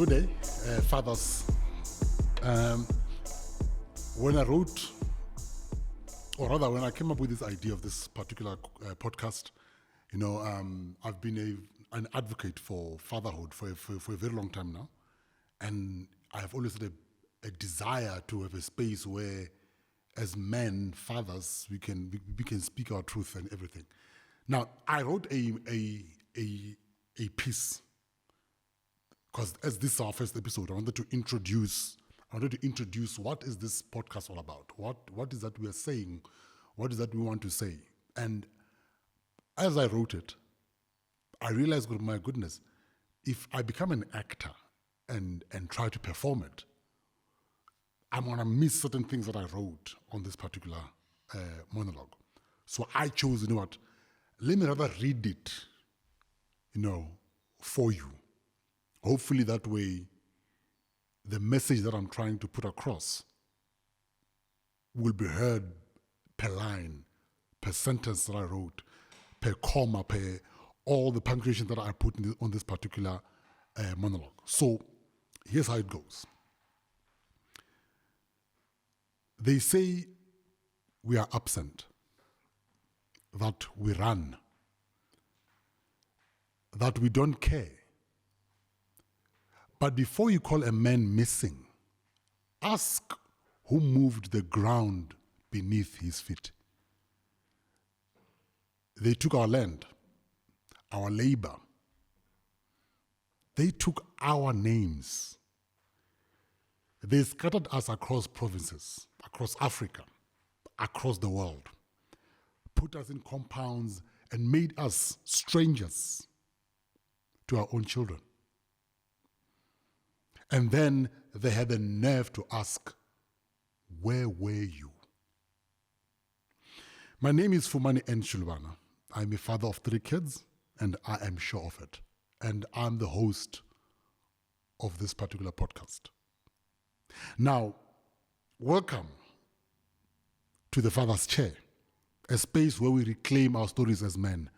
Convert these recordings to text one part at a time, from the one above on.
Good day, fathers. When I wrote, or rather when I came up with this idea of this particular podcast, I've been an advocate for fatherhood for a very long time now. And I've always had a desire to have a space where, as men, fathers, we can speak our truth and everything. Now, I wrote a piece, because as this is our first episode, I wanted to introduce what is this podcast all about? What is that we are saying? What is that we want to say? And as I wrote it, I realized, my goodness, if I become an actor and try to perform it, I'm going to miss certain things that I wrote on this particular monologue. So I chose, let me rather read it, for you. Hopefully that way, the message that I'm trying to put across will be heard per line, per sentence that I wrote, per comma, per all the punctuation that I put on this particular monologue. So here's how it goes. They say we are absent, that we run, that we don't care. But before you call a man missing, ask who moved the ground beneath his feet. They took our land, our labor. They took our names. They scattered us across provinces, across Africa, across the world, put us in compounds and made us strangers to our own children. And then they had the nerve to ask, where were you? My name is Fumani Nshulwana. I'm a father of 3 kids, and I am sure of it. And I'm the host of this particular podcast. Now, welcome to the Father's Chair, a space where we reclaim our stories as men,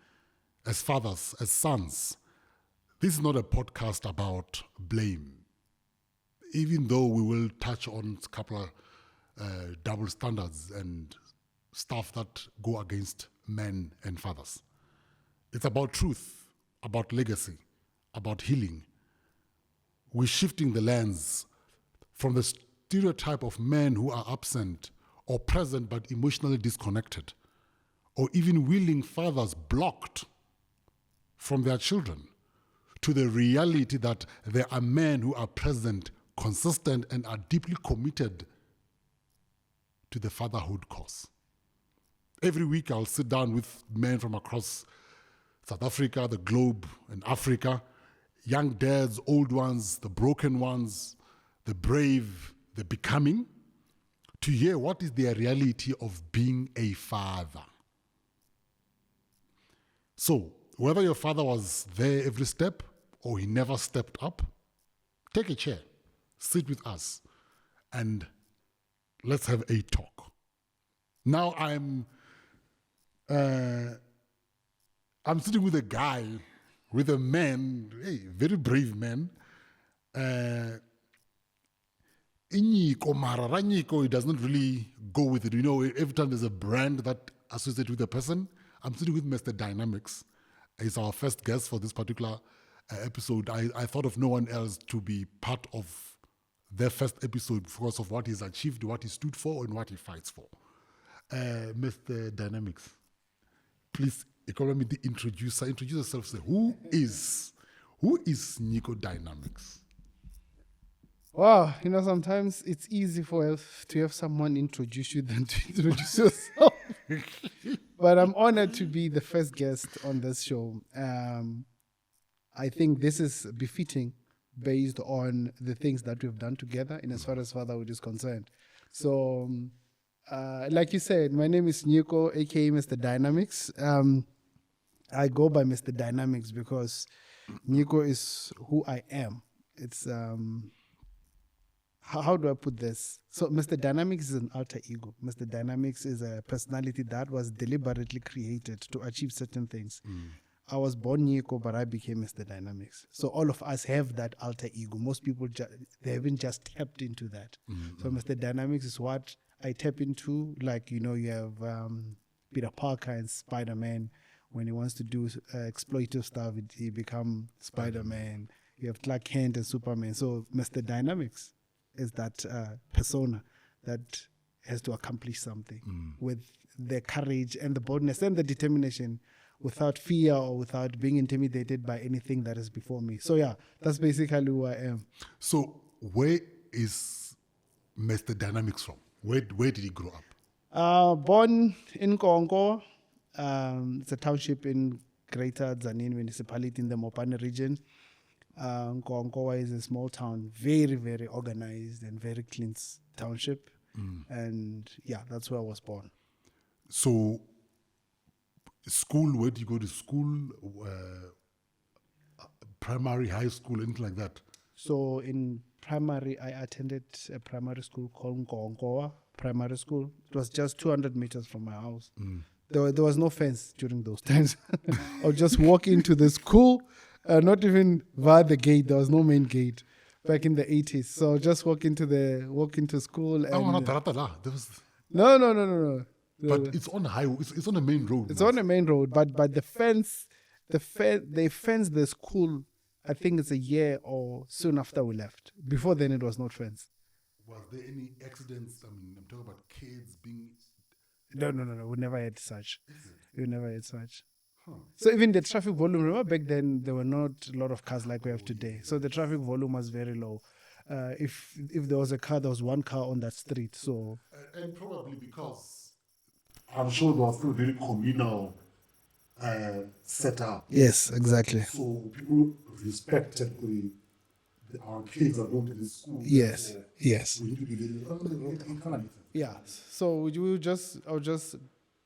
as fathers, as sons. This is not a podcast about blame, even though we will touch on a couple of double standards and stuff that go against men and fathers. It's about truth, about legacy, about healing. We're shifting the lens from the stereotype of men who are absent or present but emotionally disconnected, or even willing fathers blocked from their children, to the reality that there are men who are present, consistent, and are deeply committed to the fatherhood cause. Every week I'll sit down with men from across South Africa, the globe, and Africa, young dads, old ones, the broken ones, the brave, the becoming, to hear what is their reality of being a father. So, whether your father was there every step or he never stepped up, take a chair, sit with us, and let's have a talk. Now I'm sitting with a guy, with a man, very brave man. It does not really go with it. Every time there's a brand that associates with a person. I'm sitting with Mr. Dynamics. He's our first guest for this particular episode. I thought of no one else to be part of their first episode because of what he's achieved, what he stood for, and what he fights for. Mr. Dynamics, please economy the introducer. Introduce yourself. Say, who is Nico Dynamics? Wow, sometimes it's easy to have someone introduce you than to introduce yourself. But I'm honored to be the first guest on this show. I think this is befitting based on the things that we've done together in as far as fatherhood is concerned. So, like you said, my name is Nico, aka Mr. Dynamics. I go by Mr. Dynamics because Nico is who I am. It's how do I put this? So Mr. Dynamics is an alter ego. Mr. Dynamics is a personality that was deliberately created to achieve certain things. I was born Nico, but I became Mr. Dynamics. So all of us have that alter ego. Most people, they haven't just tapped into that. So Mr. Dynamics is what I tap into. Like, you have Peter Parker and Spider-Man. When he wants to do exploitive stuff, he become Spider-Man. You have Clark Kent and Superman. So Mr. Dynamics is that persona that has to accomplish something with the courage and the boldness and the determination, without fear or without being intimidated by anything that is before me. So yeah, that's basically who I am. So where is Mr. Dynamics from? Where did he grow up? Born in Gonga. It's a township in Greater Tzaneen municipality in the Moabi region. Gonga is a small town, very, very organized and very clean township. And yeah, that's where I was born. So school, where did you go to school? Primary, high school, anything like that? So in primary, I attended a primary school called Gonga Primary School. It was just 200 meters from my house. There was no fence during those times. I would just walk into the school, not even via the gate. There was no main gate back in the 80s. So just walk into school. And, no. But it's on a highway. It's on a main road. It's on a main road, but they fenced the school. I think it's a year or soon after we left. Before then, it was not fenced. Was there any accidents? I mean, I'm talking about kids being... No. We never had such. We never had such. So even the traffic volume, remember back then, there were not a lot of cars like we have today. So the traffic volume was very low. If there was a car, there was one car on that street. So and probably because I'm sure there was still very communal setup. yes, exactly. So people respected our kids are going to the school. Yes. We need to be there. Yeah. So I would just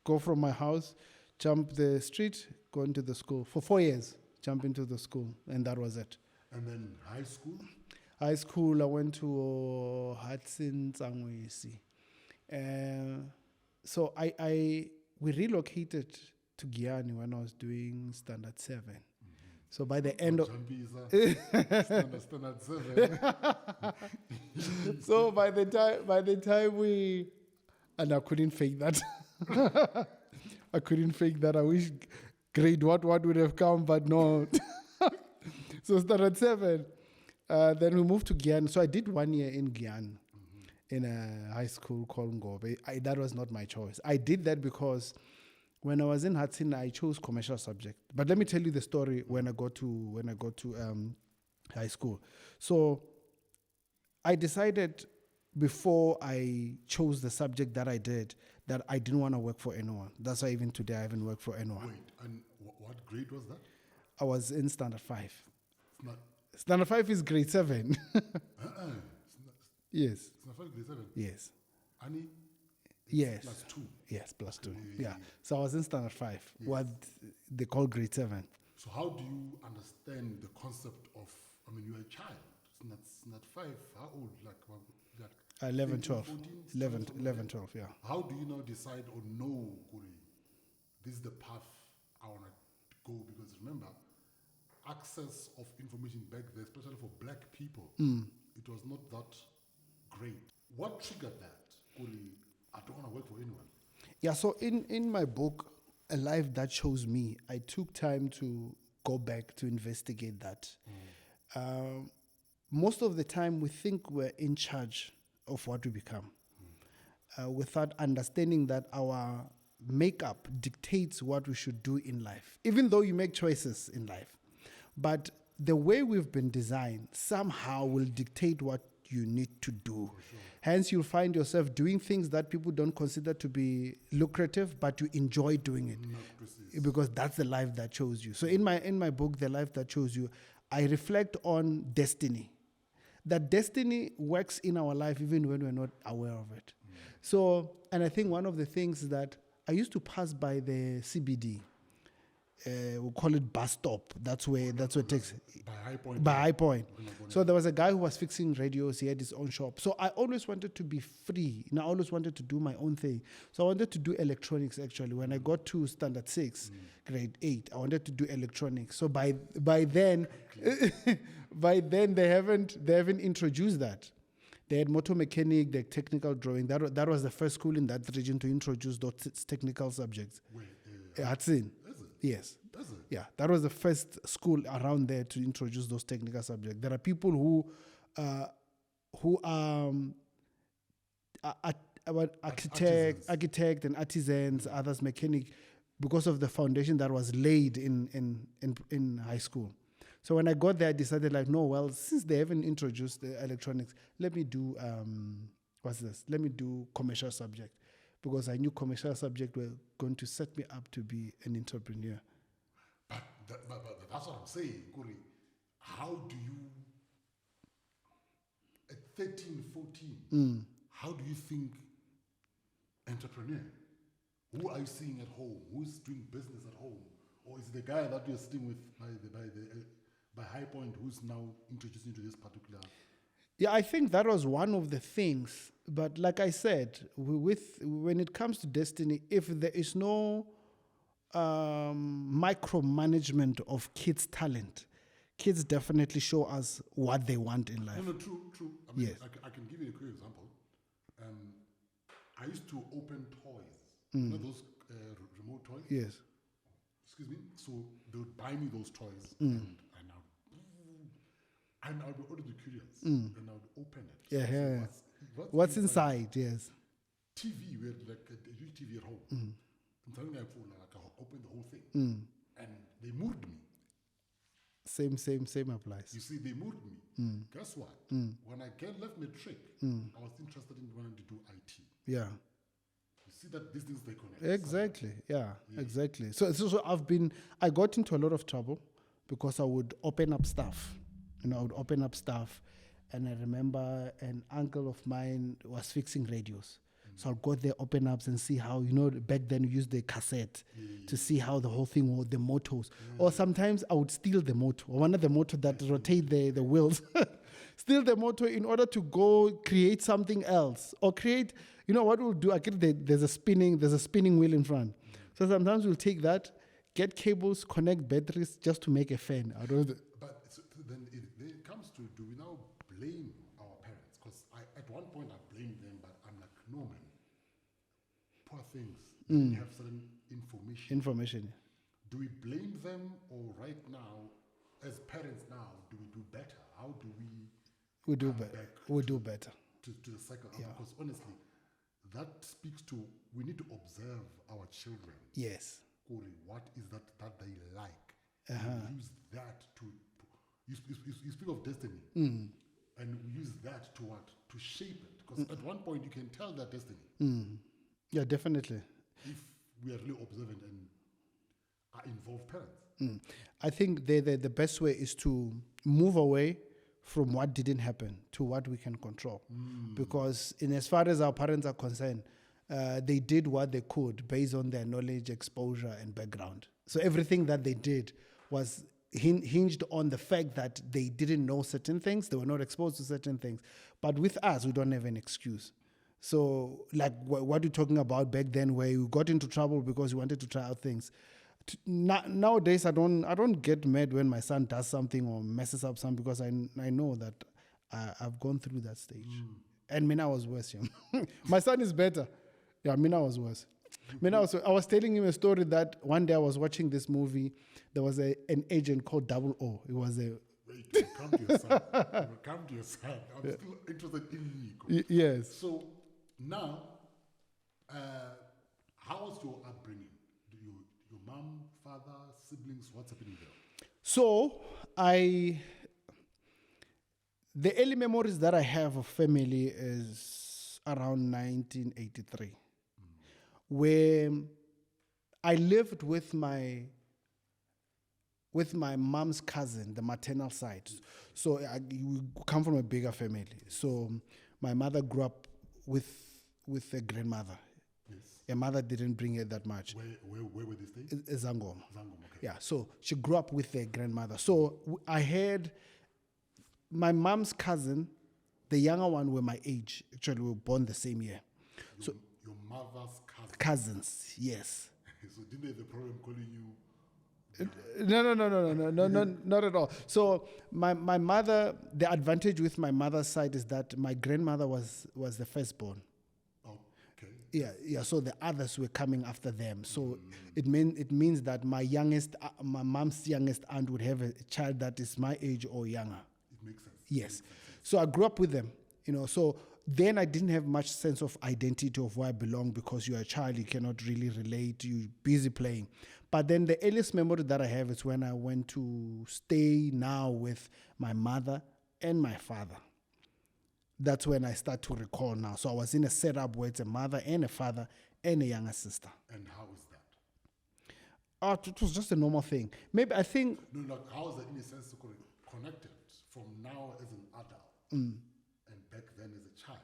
go from my house, jump the street, go into the school for 4 years. Jump into the school, and that was it. And then high school. High school, I went to Hudson Tzaneen. So we relocated to Giyani when I was doing standard 7. So by the end of standard 7. so by the time and I couldn't fake that. I couldn't fake that. I wish grade what would have come, but no. So standard 7. Then we moved to Giyani. So I did 1 year in Giyani in a high school called Moabi. That was not my choice. I did that because when I was in Hudson, I chose commercial subject. But let me tell you the story when I got to high school. So I decided before I chose the subject that I did that I didn't want to work for anyone. That's why even today I haven't worked for anyone. Wait, and what grade was that? I was in standard 5. It's not. Standard 5 is grade 7. Yes. It's not grade 7. Yes. Annie? Yes. Plus 2. Yes, plus 2. Yeah. So I was in standard 5, what they call grade 7. So how do you understand the concept of, I mean, you're a child. It's not 5. How old? Like 11, 12. 14, 11, 12, yeah. How do you now decide or know, Kuri, this is the path I want to go? Because remember, access of information back there, especially for black people, it was not that great. What triggered that? Kuri, I don't want to work for anyone. Yeah, so in my book, A Life That Chose Me, I took time to go back to investigate that. Most of the time, we think we're in charge of what we become without understanding that our makeup dictates what we should do in life, even though you make choices in life. But the way we've been designed somehow will dictate what you need to do. Sure. Hence, you'll find yourself doing things that people don't consider to be lucrative, but you enjoy doing it because that's the life that chose you. So in my book, The Life That Chose You, I reflect on destiny. That destiny works in our life even when we're not aware of it. So, and I think one of the things that I used to pass by the CBD, we call it bus stop. That's where it takes. By High Point. By High Point. So there was a guy who was fixing radios. He had his own shop. So I always wanted to be free. I always wanted to do my own thing. So I wanted to do electronics actually. When I got to standard 6, grade 8, I wanted to do electronics. So by then they haven't introduced that. They had motor mechanic, the technical drawing. That was the first school in that region to introduce those technical subjects. Tzaneen. Yes. Does it? Yeah, that was the first school around there to introduce those technical subjects. There are people who are architect and artisans, others mechanic, because of the foundation that was laid in high school. So when I got there, I decided since they haven't introduced the electronics, let me do Let me do commercial subject, because I knew commercial subject were going to set me up to be an entrepreneur. But that's what I'm saying, Kuri. How do you, at 13, 14, how do you think entrepreneur? Who are you seeing at home? Who's doing business at home? Or is it the guy that you're sitting with by High Point who's now introducing to this particular? Yeah, I think that was one of the things. But like I said, when it comes to destiny, if there is no micromanagement of kids' talent, kids definitely show us what they want in life. No, true. I mean, Yes. I can give you a quick example. I used to open toys. You know those remote toys? Yes. Excuse me. So they would buy me those toys, and I would order the curious, and I would open it. Yeah, So yeah. What's What's inside? Yes. TV, we had like a huge TV at home. I'm telling you, I opened the whole thing, and they moved me. Same applies. You see, they moved me. Guess what? When I left matric, I was interested in wanting to do IT. Yeah. You see that these things they connect. Exactly. Yeah. Exactly. So I got into a lot of trouble because I would open up stuff. I would open up stuff, and I remember an uncle of mine was fixing radios. So I'll go there, open up and see how, back then we used the cassette to see how the whole thing was, the motors. Or sometimes I would steal the motor, one of the motor that rotate the wheels. Steal the motor in order to go create something else. Or create, what we'll do, there's a spinning wheel in front. So sometimes we'll take that, get cables, connect batteries just to make a fan out of it. But then it comes to, do we now blame our parents? Because at one point I blamed them, but I'm like, no man. Poor things. You have certain information. Do we blame them, or right now, as parents now, do we do better? How do we? We do better. We do better. To the cycle, because honestly, that speaks to, we need to observe our children. Yes. Corey, what is that they like? And use that to. You speak of destiny, and we use that to what? To shape it. Because at one point you can tell that destiny. Yeah, definitely. If we are really observant and are involved parents. I think the best way is to move away from what didn't happen to what we can control. Because in as far as our parents are concerned, they did what they could based on their knowledge, exposure, and background. So everything that they did was hinged on the fact that they didn't know certain things, they were not exposed to certain things. But with us, we don't have an excuse. So, like what you're talking about back then, where you got into trouble because you wanted to try out things. Nowadays, I don't get mad when my son does something or messes up something, because I know that I've gone through that stage. And Mina was worse. My son is better. Yeah, Mina was worse. I was telling him a story that one day I was watching this movie. There was an agent called 00. It was a... Wait, come to your son. Come to your son. I'm still interested in you. Yes. So now, how was your upbringing? Your mom, father, siblings, what's happening there? So the early memories that I have of family is around 1983, where I lived with my mom's cousin, the maternal side. So we come from a bigger family. So my mother grew up with a grandmother. Yes. Her mother didn't bring her that much. Where were they staying? Zangoma. Zangoma, okay. Yeah, so she grew up with their grandmother. So I had my mom's cousin, the younger one, were my age. Actually, we were born the same year. Your mother's cousin. Cousins, yes. So didn't they have a problem calling you? No, not at all. So my mother, the advantage with my mother's side is that my grandmother was the firstborn. Okay. Yeah. So the others were coming after them. So it means that my mom's youngest aunt would have a child that is my age or younger. It makes sense. Yes. So I grew up with them, so then I didn't have much sense of identity of where I belong because you're a child, you cannot really relate, you're busy playing. But then the earliest memory that I have is when I went to stay now with my mother and my father. That's when I start to recall now. So I was in a setup where it's a mother and a father and a younger sister. And how is that? It was just a normal thing. Maybe I think... No, how is that in a sense connected from now as an adult and back then as a child?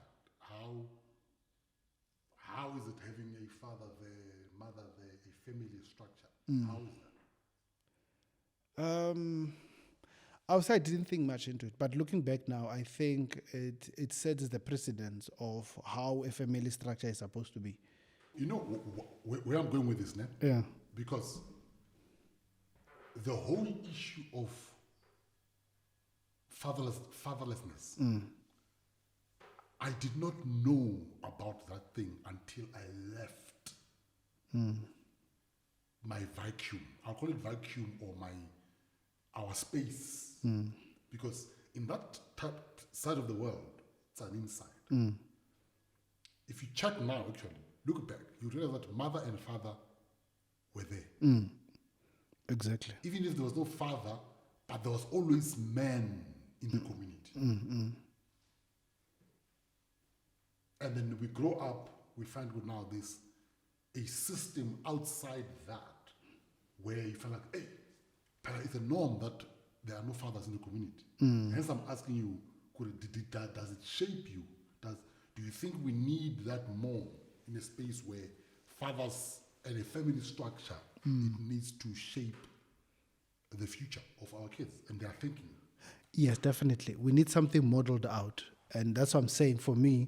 How is it having a father there, mother there, a family structure? How is that? I would say I didn't think much into it, but looking back now, I think it sets the precedence of how a family structure is supposed to be. You know where I'm going with this now? Yeah. Because the whole issue of fatherlessness, I did not know about that thing until I left my vacuum. I'll call it vacuum or our space. Because in that side of the world, Tzaneen side, if you check now, actually, look back, you realize that mother and father were there. Exactly. Even if there was no father, but there was always men in the community. And then we grow up, we find now there's a system outside that where you feel like, hey, it's a norm that there are no fathers in the community. Hence I'm asking you, does it shape you? Do you think we need that more in a space where fathers and a family structure, it needs to shape the future of our kids and their thinking? Yes, definitely. We need something modeled out. And that's what I'm saying. For me,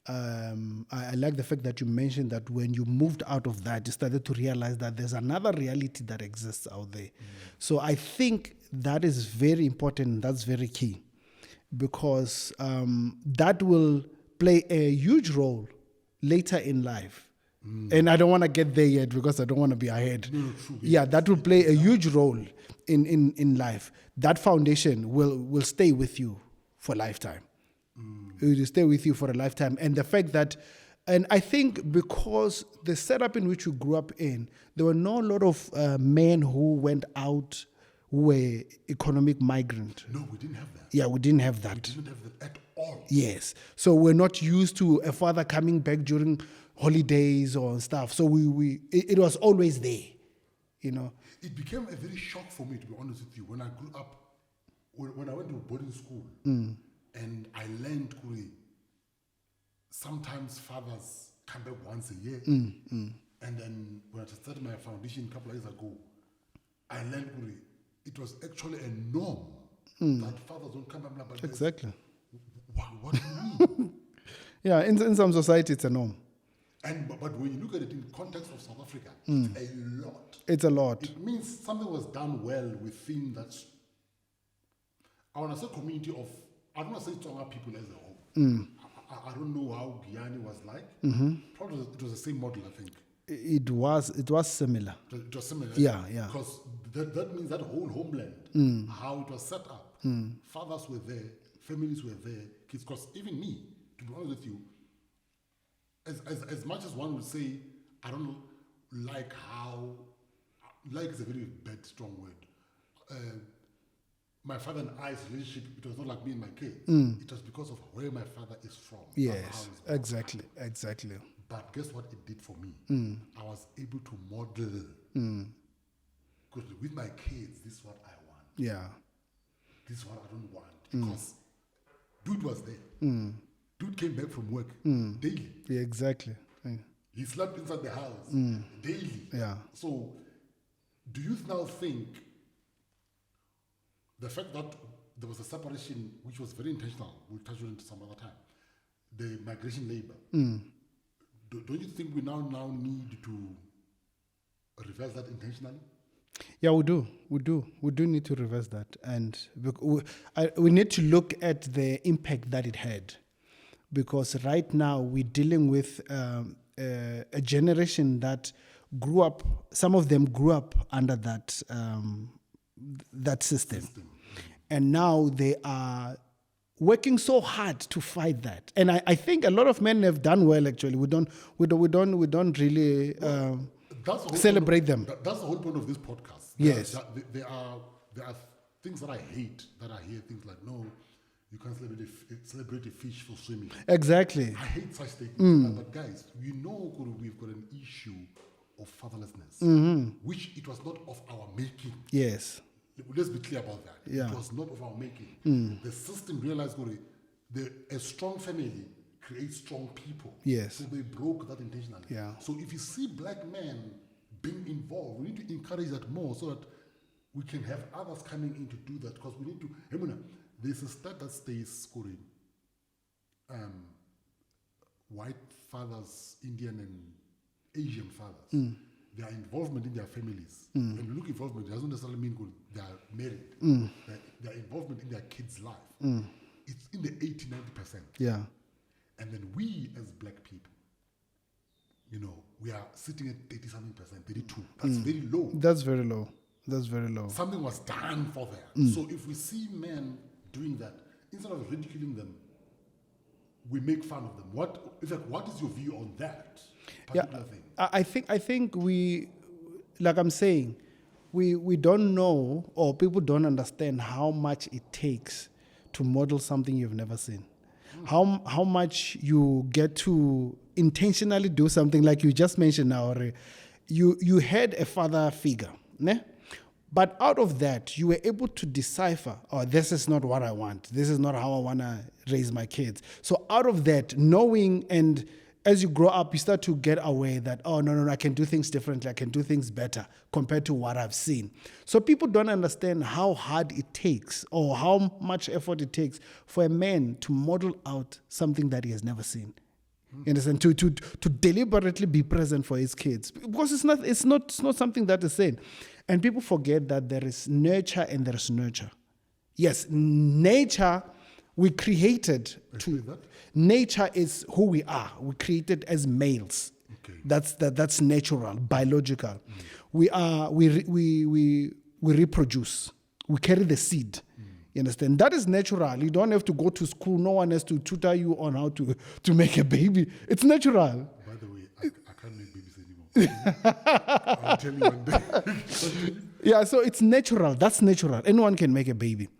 I like the fact that you mentioned that when you moved out of that, you started to realize that there's another reality that exists out there. So I think that is very important. That's very key because that will play a huge role later in life. And I don't want to get there yet because I don't want to be ahead. No, true. Yeah, that will play a huge role in life. That foundation will stay with you for a lifetime. It will stay with you for a lifetime. And the fact that, and I think because the setup in which you grew up in, there were not a lot of men who went out who were economic migrant. No, we didn't have that. Yeah, we didn't have that. We didn't have that at all. Yes. So we're not used to a father coming back during holidays or stuff. So it was always there, It became a very shock for me, to be honest with you, when I grew up, when I went to boarding school, and I learned sometimes fathers come back once a year. And then when I started my foundation a couple of years ago, I learned it was actually a norm that fathers don't come back. But Exactly. What do you mean? Yeah, in some society it's a norm. But when you look at it in the context of South Africa, it's a lot. It's a lot. It means something was done well within that. I want to say community of, I don't want to say Tonga people as a whole. I don't know how Guyana was like. Probably it was the same model, I think. It was similar. It was similar. Yeah. Because that means that whole homeland, how it was set up. Fathers were there, families were there, kids. Because even me, to be honest with you, as much as one would say, I don't like how, like is a very bad, strong word. My father and I's relationship, it was not like me and my kid. It was because of where my father is from. Yes, exactly. But guess what it did for me? I was able to model. Because with my kids, this is what I want. Yeah. This is what I don't want. Because dude was there. Dude came back from work daily. Yeah, exactly. He slept inside the house daily. Yeah. So, do you now think the fact that there was a separation, which was very intentional, we'll touch on it some other time, the migration labor, don't you think we now need to reverse that intentionally? Yeah, we do. We do need to reverse that. And we need to look at the impact that it had. Because right now we're dealing with a generation that grew up, some of them grew up under that system. And now they are working so hard to fight that. And I think a lot of men have done well, actually. We don't really celebrate them. That's the whole point of this podcast. Yes. There are things that I hate, that I hear things like, no, you can't celebrate a fish for swimming. Exactly. I hate such statements. But guys, we know we've got an issue of fatherlessness, which it was not of our making. Yes. Let's be clear about that. Yeah. It was not of our making. The system realized a strong family creates strong people. Yes. So they broke that intentionally. Yeah. So if you see black men being involved, we need to encourage that more so that we can have others coming in to do that, because we need to. There's a stat that states, white fathers, Indian and Asian fathers, their involvement in their families. When we look involvement, it doesn't necessarily mean they are married. Their involvement in their kids' life, it's in the 80-90%. Yeah. And then we as black people, we are sitting at 30-something%, 32. That's very low. That's very low. That's very low. Something was done for them. So if we see men doing that, instead of ridiculing them, we make fun of them. What is your view on that particular thing? I think we, like I'm saying, we don't know, or people don't understand how much it takes to model something you've never seen. How much you get to intentionally do something like you just mentioned now. You had a father figure, ne? But out of that, you were able to decipher, this is not what I want. This is not how I want to raise my kids. So out of that, knowing, and as you grow up, you start to get aware that, no, I can do things differently. I can do things better compared to what I've seen. So people don't understand how hard it takes, or how much effort it takes for a man to model out something that he has never seen. You understand? To deliberately be present for his kids, because it's not something that is said. And people forget that there is nurture and there is nurture. Yes, nature we created to. Nature is who we are. We created as males. Okay. That's natural, biological. We reproduce. We carry the seed. You understand? That is natural. You don't have to go to school. No one has to tutor you on how to make a baby. It's natural. By the way, I can't make babies anymore. I'll tell you one day. Yeah, so it's natural. That's natural. Anyone can make a baby.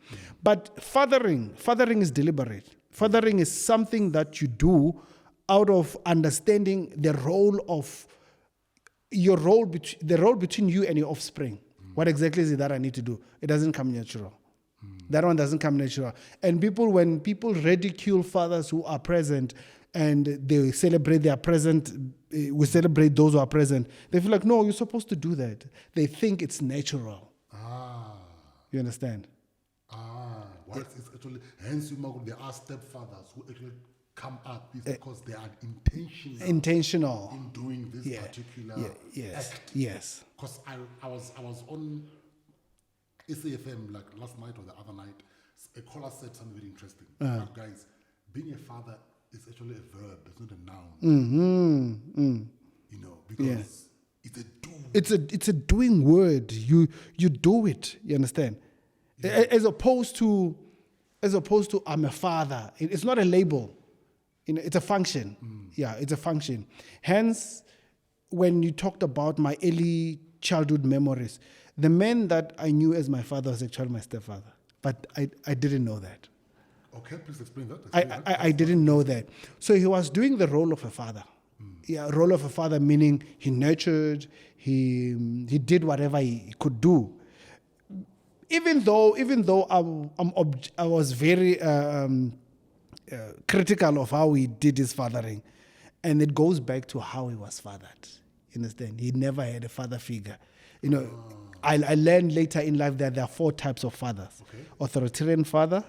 But fathering is deliberate. Fathering is something that you do out of understanding the role between you and your offspring. What exactly is it that I need to do? It doesn't come natural. That one doesn't come natural. And when people ridicule fathers who are present and they celebrate their present, we celebrate those who are present, they feel like, no, you're supposed to do that. They think it's natural. You understand? Well, it's actually, hence there are stepfathers who actually come up because they are intentional in doing this particular act. Yes. Because I was on SAFM like last night or the other night. A caller said something very interesting. Guys, being a father is actually a verb. It's not a noun. Because it's a do. It's a doing word. You do it. You understand? Yeah. As opposed to I'm a father. It's not a label. It's a function. Yeah, it's a function. Hence, when you talked about my early childhood memories, the man that I knew as my father was actually my stepfather. But I didn't know that. Okay, please explain that. I didn't know that. So he was doing the role of a father. Yeah, role of a father meaning he nurtured, he did whatever he could do. Even though I was very critical of how he did his fathering, And it goes back to how he was fathered. You understand? He never had a father figure. You know, I learned later in life that there are 4 types of fathers. Okay. Authoritarian father,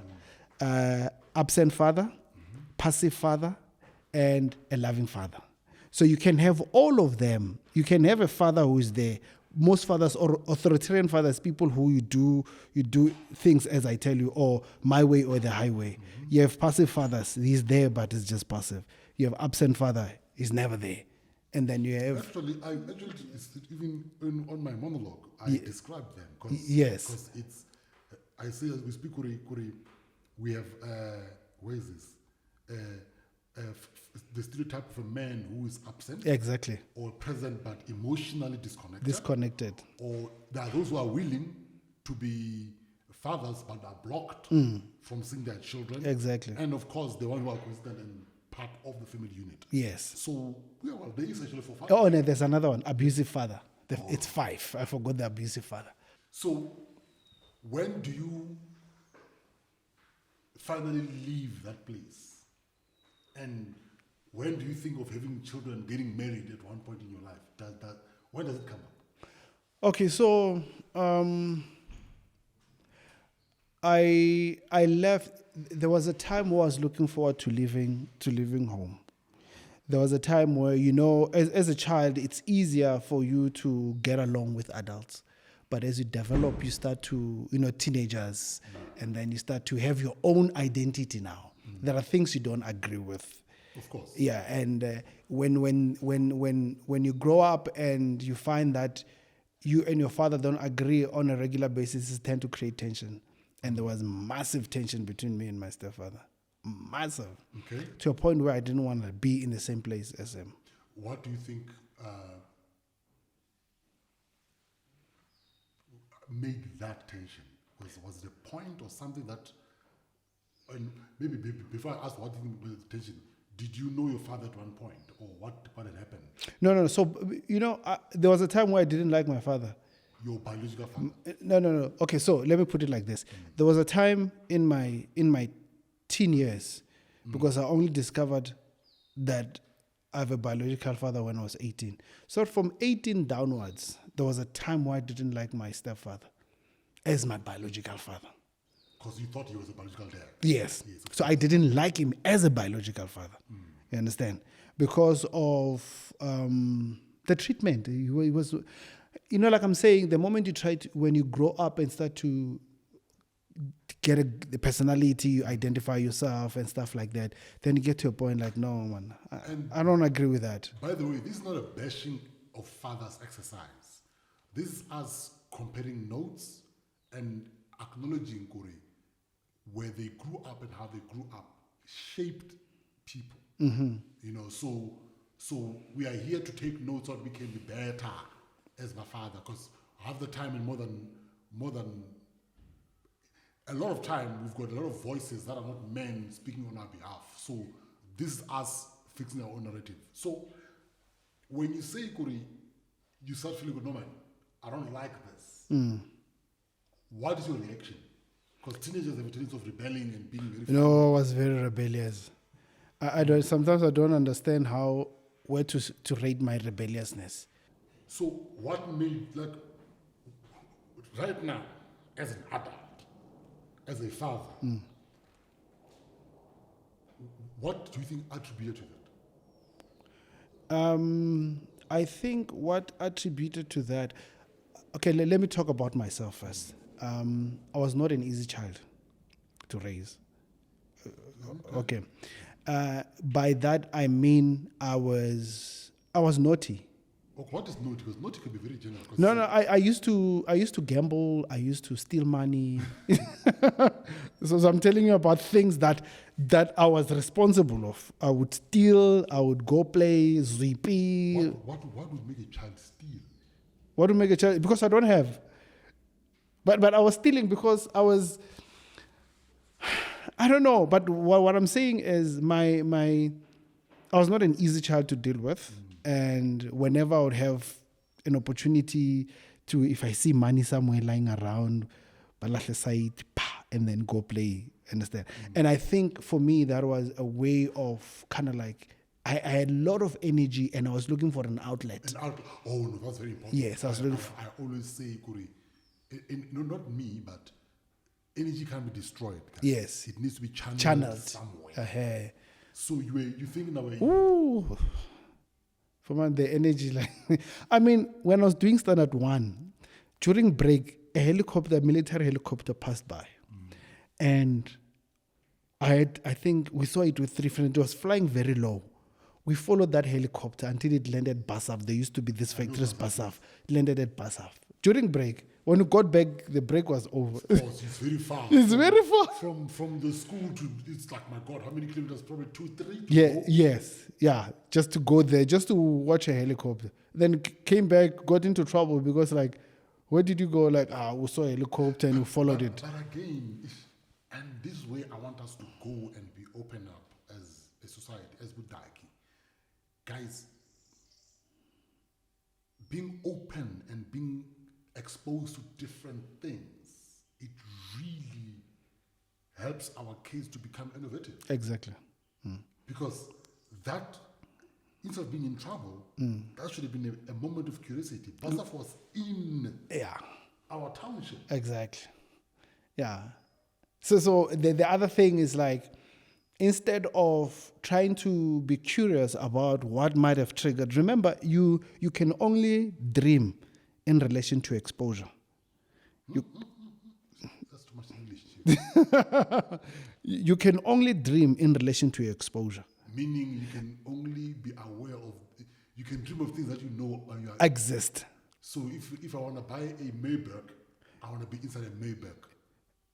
absent father, passive father, and a loving father. So you can have all of them. You can have a father who is there. Most fathers or authoritarian fathers, people who you do things as I tell you, or my way or the highway. You have passive fathers, he's there but it's just passive. You have absent father, he's never there. And then you have It's even on my monologue, I describe them. Yes. Because it's, I say as we speak, Kuri, we have, where is this? The stereotype of a man who is absent. Exactly. Or present but emotionally disconnected. Or there are those who are willing to be fathers but are blocked from seeing their children. Exactly. And of course, the one who are constant and part of the family unit. Yes. So, yeah, well, there is actually for fathers. Oh, and there's another one, abusive father. It's 5. I forgot the abusive father. So, when do you finally leave that place? And when do you think of having children, getting married at one point in your life? When does it come up? Okay, so I left. There was a time where I was looking forward to living home. There was a time where, you know, as a child, it's easier for you to get along with adults. But as you develop, you start to, you know, teenagers, and then you start to have your own identity now. There are things you don't agree with. Of course. Yeah, and when you grow up and you find that you and your father don't agree on a regular basis, it tends to create tension. And there was massive tension between me and my stepfather. Massive. Okay. To a point where I didn't want to be in the same place as him. What do you think made that tension? Was it a point or something that, and maybe before I ask what do you think was the tension, did you know your father at one point, or what had happened? No. So, you know, there was a time where I didn't like my father. Your biological father? No. Okay, so let me put it like this. There was a time in my teen years, because I only discovered that I have a biological father when I was 18. So from 18 downwards, there was a time where I didn't like my stepfather as my biological father. Because you thought he was a biological dad? Yes. So I didn't like him as a biological father. You understand? Because of the treatment. He was, you know, like I'm saying, the moment you when you grow up and start to get the personality, you identify yourself and stuff like that, then you get to a point like, no, man, I don't agree with that. By the way, this is not a bashing of fathers exercise. This is us comparing notes and acknowledging, Kore, where they grew up and how they grew up shaped people. You know, so we are here to take notes on we can be better as my father, because half the time and more than a lot of time we've got a lot of voices that are not men speaking on our behalf. So this is us fixing our own narrative. So when you say, Kore, you start feeling good, no man, I don't like this. What is your reaction? Because teenagers have a tendency of rebelling and being very. You know, I was very rebellious. Sometimes I don't understand where to rate my rebelliousness. So what made, like, right now, as an adult, as a father, what do you think attributed to that? I think what attributed to that, okay, let me talk about myself first. I was not an easy child to raise. Okay. By that I mean I was naughty. Okay, what is naughty? Because naughty can be very general. No, I used to gamble. I used to steal money. So I'm telling you about things that I was responsible of. I would steal. I would go play zippy. What would make a child steal? What would make a child? Because I don't have. But I was stealing because I was. I don't know. But what I'm saying is I was not an easy child to deal with. And whenever I would have an opportunity to, if I see money somewhere lying around, and then go play, understand? And I think for me, that was a way of kind of like I had a lot of energy and I was looking for an outlet. Oh no, that's very important. Yes, I was looking for. I always say, Kuri, no, not me, but energy can be destroyed. Guys. Yes. It needs to be channeled somewhere. So you think in a way. Ooh. For man, the energy, like, I mean, when I was doing Standard 1, during break, a military helicopter passed by. And I think we saw it with 3 friends. It was flying very low. We followed that helicopter until it landed Basaf. There used to be this factory's Basaf. It landed at Basaf. During break, when we got back, the break was over. Of course, it's very far. It's very far. From the school to, it's like, my God, how many kilometers? Probably 2, 3? Yeah. Just to go there, just to watch a helicopter. Then came back, got into trouble because, like, where did you go? Like, we saw a helicopter and we followed it. But again, and this is where I want us to go and be open up as a society, as Budaki. Guys, being open and being exposed to different things, it really helps our kids to become innovative. Exactly. Because that, instead of being in trouble, that should have been a moment of curiosity. Basaf was in our township. Exactly. Yeah. So the other thing is, like, instead of trying to be curious about what might have triggered, remember, you can only dream in relation to exposure. That's too much English. You can only dream in relation to exposure. Meaning you can only be aware of, you can dream of things that you know exist. So if I want to buy a Maybach, I want to be inside a Maybach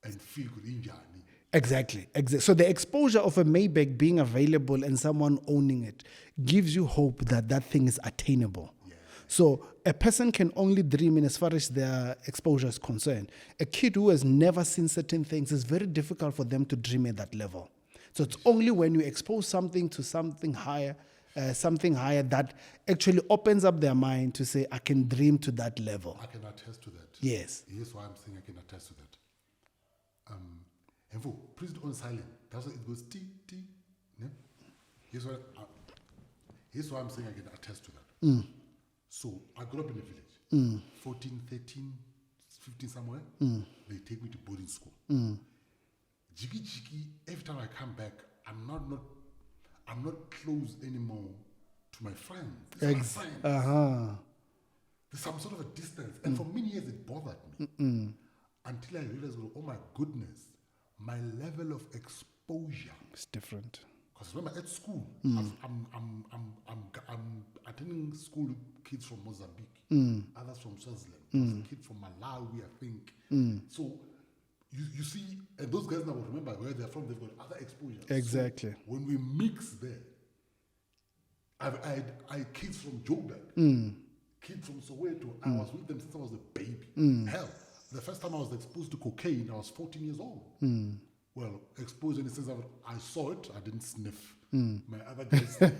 and feel good in journey. Exactly. So the exposure of a Maybach being available and someone owning it gives you hope that that thing is attainable. Yeah. So a person can only dream in as far as their exposure is concerned. A kid who has never seen certain things, it's very difficult for them to dream at that level. So it's only when you expose something to something higher that actually opens up their mind to say, I can dream to that level. I can attest to that. Yes. Here's why I'm saying I can attest to that. And for please do on silent. That's why it goes T. Yeah? Here's why I'm saying I can attest to that. So I grew up in a village. 14, 13, 15 somewhere. They take me to boarding school. Jiggy, every time I come back, I'm not close anymore to my friends. My friends. There's some sort of a distance. And for many years it bothered me. Until I realized, oh my goodness, my level of exposure is different. Because remember, at school, I'm attending school with kids from Mozambique, others from Swaziland, there's a kid from Malawi, I think. So you see, and those guys now remember where they're from, they've got other exposures. Exactly. So when we mix there, I had kids from Joburg, kids from Soweto. I was with them since I was a baby. Hell, the first time I was exposed to cocaine, I was 14 years old. Well, exposed in the sense of I saw it, I didn't sniff. My other guys, and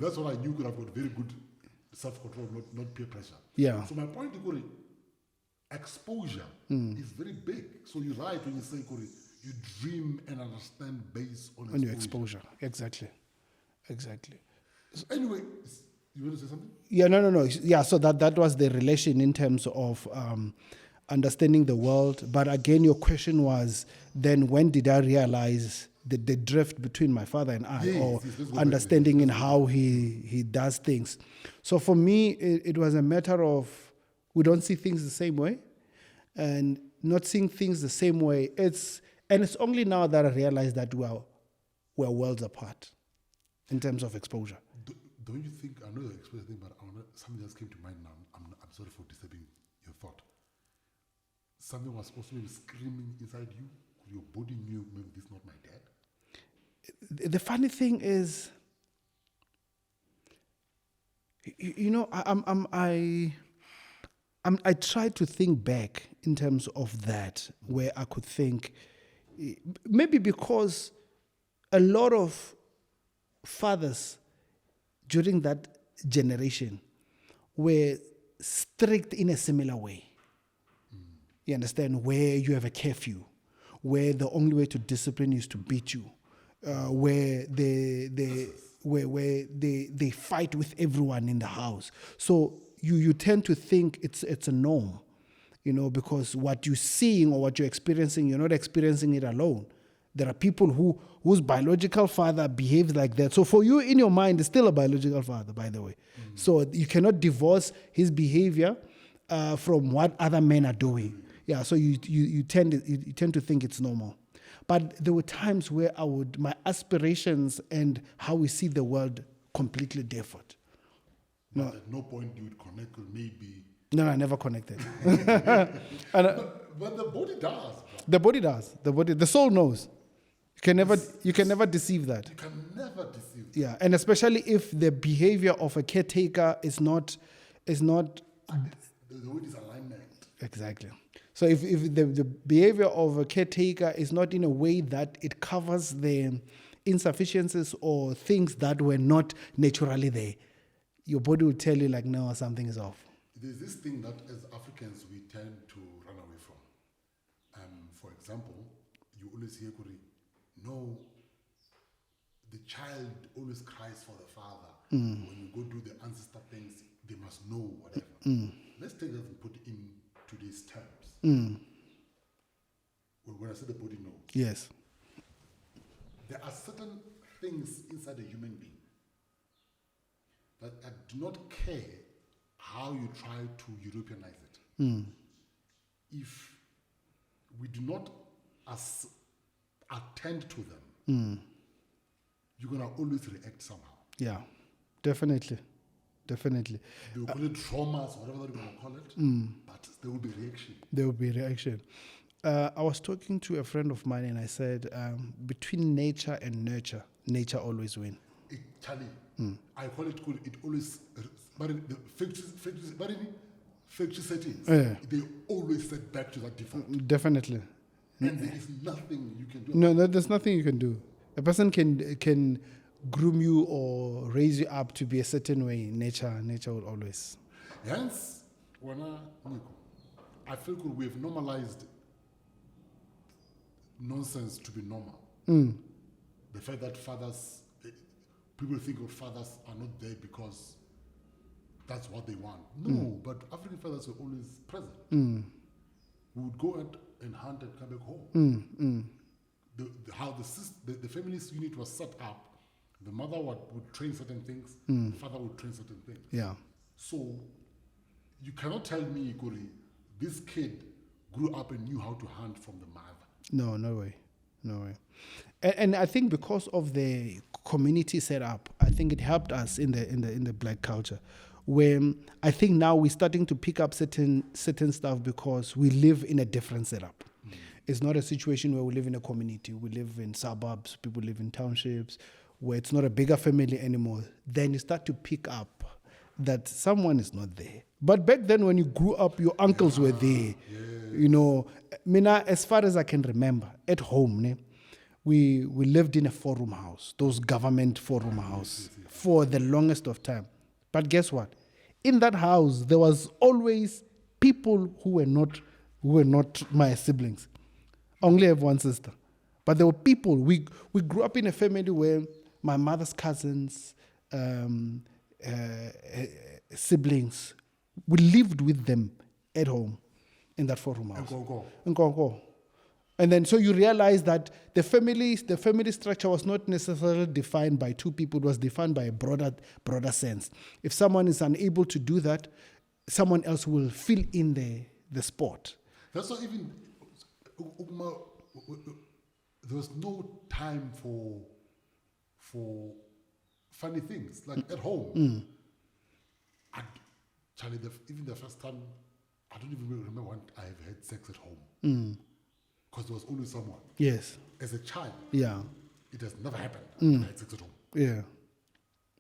that's what I knew, because I've got very good self-control, not peer pressure. Yeah. So my point to Kuri, exposure is very big. So you're right when you say, Kuri, you dream and understand based on your exposure. Exactly. So anyway, you want to say something? Yeah, no. Yeah, so that was the relation in terms of understanding the world. But again, your question was, then when did I realize the drift between my father and I, or understanding in how he does things? So for me, it was a matter of, we don't see things the same way, and not seeing things the same way. It's only now that I realize that we're worlds apart in terms of exposure. Don't you think, I know the exposure thing, but something else came to mind now. I'm sorry for disturbing your thought. Something was also maybe screaming inside you. Your body knew, maybe this is not my dad. The funny thing is, I try to think back in terms of that, where I could think, maybe because a lot of fathers during that generation were strict in a similar way. You understand? Where you have a curfew, where the only way to discipline is to beat you. where they fight with everyone in the house. So you tend to think it's a norm, because what you're seeing or what you're experiencing, you're not experiencing it alone. There are people whose biological father behaves like that. So for you, in your mind, it's still a biological father, by the way. So you cannot divorce his behavior from what other men are doing. Yeah, so you tend to think it's normal. But there were times where my aspirations and how we see the world completely differed. But at no point you would connect with maybe. No, I never connected. But the body does. Bro. The body does. The soul knows. You can never deceive that. You can never deceive that. Yeah, and especially if the behavior of a caretaker is not. The word is alignment. Exactly. So if the behavior of a caretaker is not in a way that it covers the insufficiencies or things that were not naturally there, your body will tell you like, no, something is off. There's this thing that as Africans we tend to run away from. For example, you always hear, no, the child always cries for the father. When you go do the ancestor things, they must know whatever. Let's take that and put it in today's terms. When I say the body knows. Yes. There are certain things inside a human being that I do not care how you try to Europeanize it. If we do not attend to them, you're going to always react somehow. Yeah, definitely. They will call it traumas, whatever they're going to call it, but there will be reaction. There will be reaction. I was talking to a friend of mine and I said, between nature and nurture, nature always wins. Charlie, I call it always, but the factory settings, they always set back to that default. Definitely. And there is nothing you can do. No, there's nothing you can do. A person can groom you or raise you up to be a certain way. Nature will always. Hence, I feel we have normalized nonsense to be normal. The fact that people think of fathers are not there because that's what they want. No, but African fathers were always present. We would go out and hunt and come back home. How the feminist unit was set up, the mother would train certain things, the father would train certain things. Yeah. So you cannot tell me, Kuri, this kid grew up and knew how to hunt from the mother. No way. And I think because of the community setup, I think it helped us in the black culture, where I think now we're starting to pick up certain stuff because we live in a different setup. It's not a situation where we live in a community. We live in suburbs. People live in townships where it's not a bigger family anymore. Then you start to pick up that someone is not there. But back then when you grew up, your uncles were there. Mina, as far as I can remember, at home, we lived in a 4-room house, those government 4-room house, for the longest of time. But guess what? In that house, there was always people who were not my siblings. I only have one sister. But there were people. We grew up in a family where my mother's cousins, siblings, we lived with them at home in that 4-room house. In Gonga. And then so you realize that the family structure was not necessarily defined by two people, it was defined by a broader sense. If someone is unable to do that, someone else will fill in the spot. That's not even, there was no time for funny things, like at home. Charlie, even the first time, I don't even remember when I have had sex at home. Because there was always someone. Yes. As a child. Yeah. It has never happened. I had sex at home. Yeah.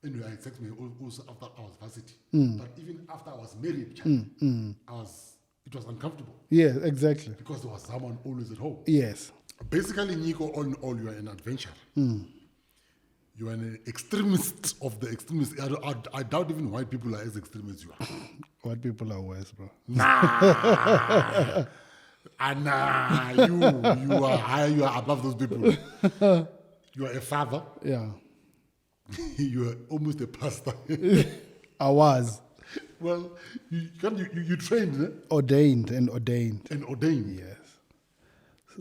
Anyway, I had sex also after I was varsity. But even after I was married, Charlie, it was uncomfortable. Yeah, exactly. Because there was someone always at home. Yes. Basically, Nico, all in all, you are an adventurer. You are an extremist of the extremists. I doubt even white people are as extreme as you are. White people are worse, bro. Nah. And you are higher, you are above those people. You are a father. Yeah. You are almost a pastor. I was Well, you trained ordained and ordained. and ordained. Yes.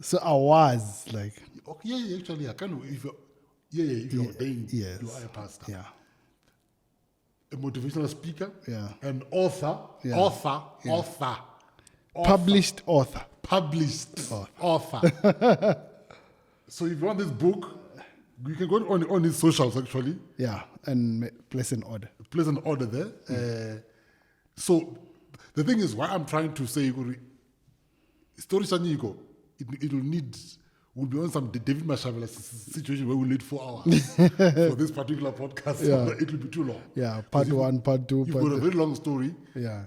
So I was like, Okay, yeah, actually, I can. If you're ordained, yes. you are a pastor, Yeah. a motivational speaker, Yeah. an author, Yeah. author, Published author. published author. So if you want this book, you can go on his socials actually. Yeah. And place an order. Place an order there. So the thing is, why I'm trying to say, story Saniko, we'll be on some David Mashavela situation where we'll need 4 hours for this particular podcast. Yeah. It will be too long. Yeah. Part one, part two, You've part got a very long story. Yeah.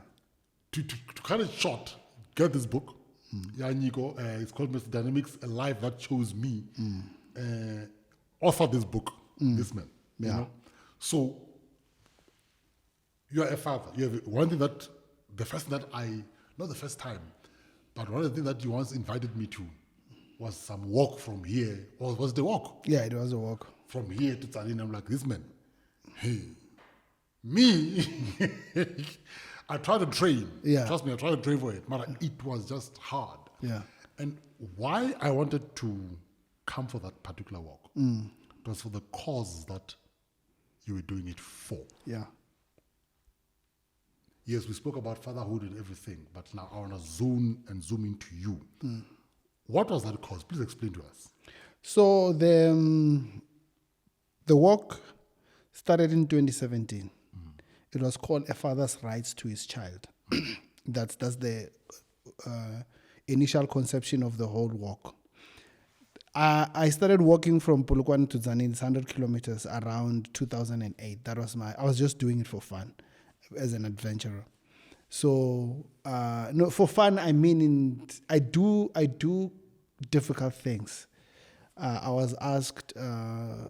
To cut it short, get this book. Yeah, Nico, it's called Mr. Dynamics, A Life That Chose Me. Author this book, this man. You Yeah. know? So you are a father. You have one thing that not the first time, but one of the things that you once invited me to was some walk from here. Or was the walk? Yeah, it was a walk. From here to Tzaneen. I'm like, this man, hey, me, I tried to train. Yeah. Trust me, I tried to train for it, but it was just hard. Yeah. And why I wanted to come for that particular walk it was for the cause that you were doing it for. Yeah. Yes, we spoke about fatherhood and everything, but now I want to zoom into you. What was that cause? Please explain to us. So the walk started in 2017. It was called A Father's Rights to His Child. That's the initial conception of the whole walk. I started walking from Polokwane to Tzaneen, it's 100 kilometers, around 2008. I was just doing it for fun, as an adventurer. So, no, for fun, I mean, I do difficult things. I was asked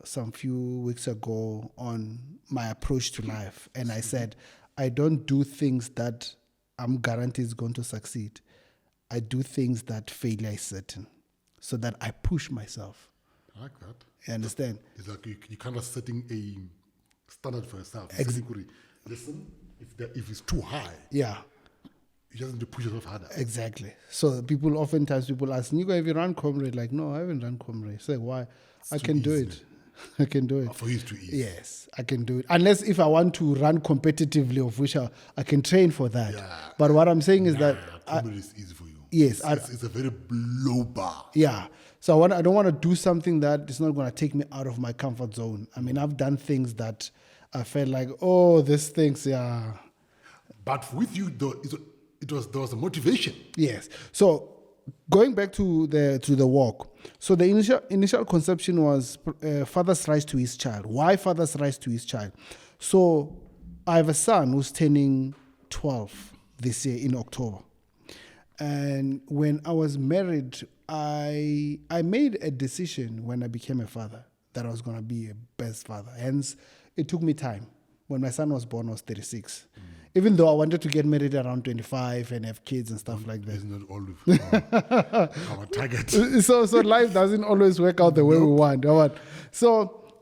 some few weeks ago on my approach to life, and I said, I don't do things that I'm guaranteed is going to succeed. I do things that failure is certain, so that I push myself. I like that. You understand? It's like you kind of setting a standard for yourself. Listen, if it's too high, Yeah. you just need to push yourself harder. Exactly. So oftentimes people ask, Nico, have you run Comrade? Like, no, I haven't run Comrade. Say, why? I too can do easy. it. I can do it. For you, it's too easy. Yes, I can do it. Unless if I want to run competitively, of which I can train for that. Yeah. But what I'm saying is that, Comedy is easy for you. yes, It's a very low bar. yeah. So I don't want to do something that is not going to take me out of my comfort zone. I mean, I've done things that I felt like, oh, these things, yeah. But with you, though, there was a motivation. Yes. So going back to the walk. So the initial conception was father's rights to his child. Why father's rights to his child? So I have a son who's turning 12 this year in October. And when I was married, I made a decision when I became a father that I was going to be a best father. Hence, it took me time. When my son was born, I was 36. Even though I wanted to get married around 25 and have kids and stuff like that. Isn't that all our target? So life doesn't always work out the way we want. So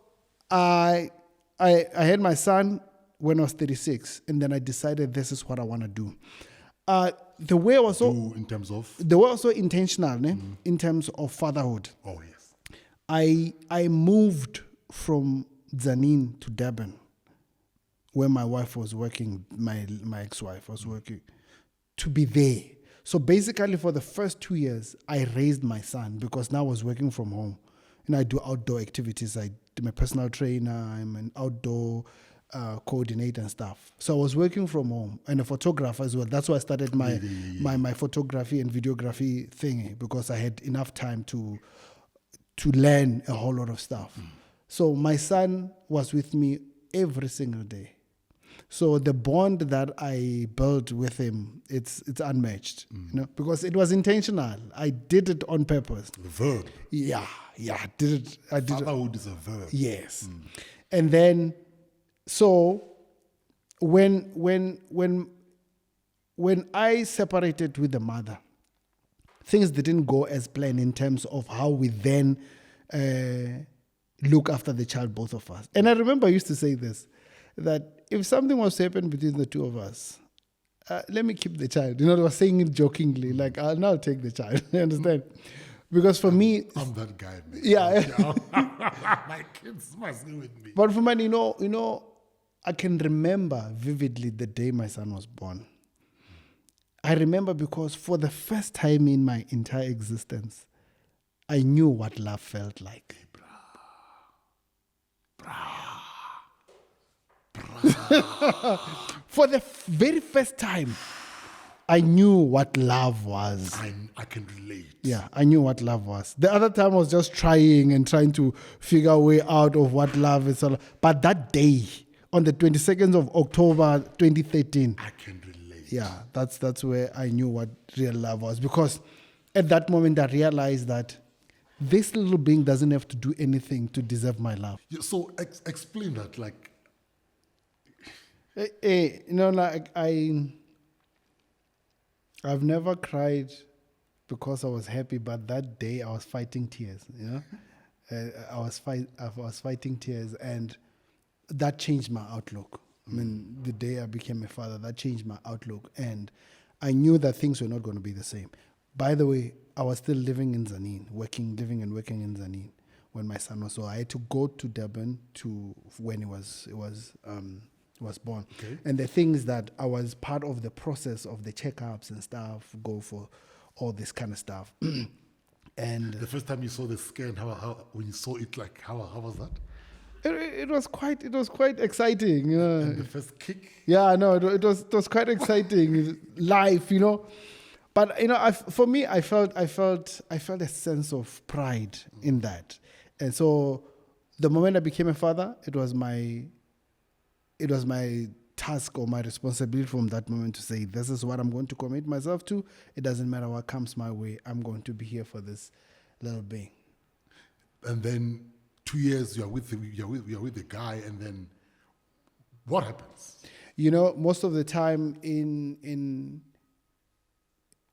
I had my son when I was 36, and then I decided this is what I want to do. The way I was so in terms of intentional, in terms of fatherhood. oh yes, I moved from Tzaneen to Durban, where my wife was working, my ex-wife was working, to be there. So basically for the first 2 years, I raised my son because now I was working from home. And I do outdoor activities. I'm a personal trainer, I'm an outdoor coordinator and stuff. So I was working from home and a photographer as well. That's why I started my photography and videography thing, because I had enough time to learn a whole lot of stuff. So my son was with me every single day. So the bond that I built with him, it's unmatched, because it was intentional. I did it on purpose. the verb. Yeah, I did it. Fatherhood is a verb. Yes. And then, so when I separated with the mother, things didn't go as planned in terms of how we then look after the child, both of us. And I remember I used to say this, that if something was to happen between the two of us, let me keep the child. I was saying it jokingly, like, I'll take the child. You understand? Because for me... I'm that guy, man. Yeah. My kids must be with me. But for me, I can remember vividly the day my son was born. I remember because for the first time in my entire existence, I knew what love felt like. For the very first time, I knew what love was. I can relate. Yeah, I knew what love was. The other time I was just trying to figure a way out of what love is all. But that day, on the 22nd of October 2013, I can relate. yeah, that's where I knew what real love was. Because at that moment I realized that this little being doesn't have to do anything to deserve my love. Yeah, so explain that, like... I've never cried because I was happy, but that day I was fighting tears. I was fighting tears, and that changed my outlook. I mean, the day I became a father, that changed my outlook, and I knew that things were not going to be the same. By the way, I was still living in Tzaneen, living and working in Tzaneen when my son was. So I had to go to Durban when he was born. Okay. And the things that I was part of the process of the checkups and stuff, go for all this kind of stuff. And the first time you saw the scan, how when you saw it, like how was that? It was quite exciting. And the first kick? Yeah, no, it was quite exciting. Life, But for me, I felt a sense of pride in that. And so the moment I became a father, it was my task or my responsibility from that moment to say, this is what I'm going to commit myself to. It doesn't matter what comes my way. I'm going to be here for this little being. And then 2 years you're with the guy, and then what happens? Most of the time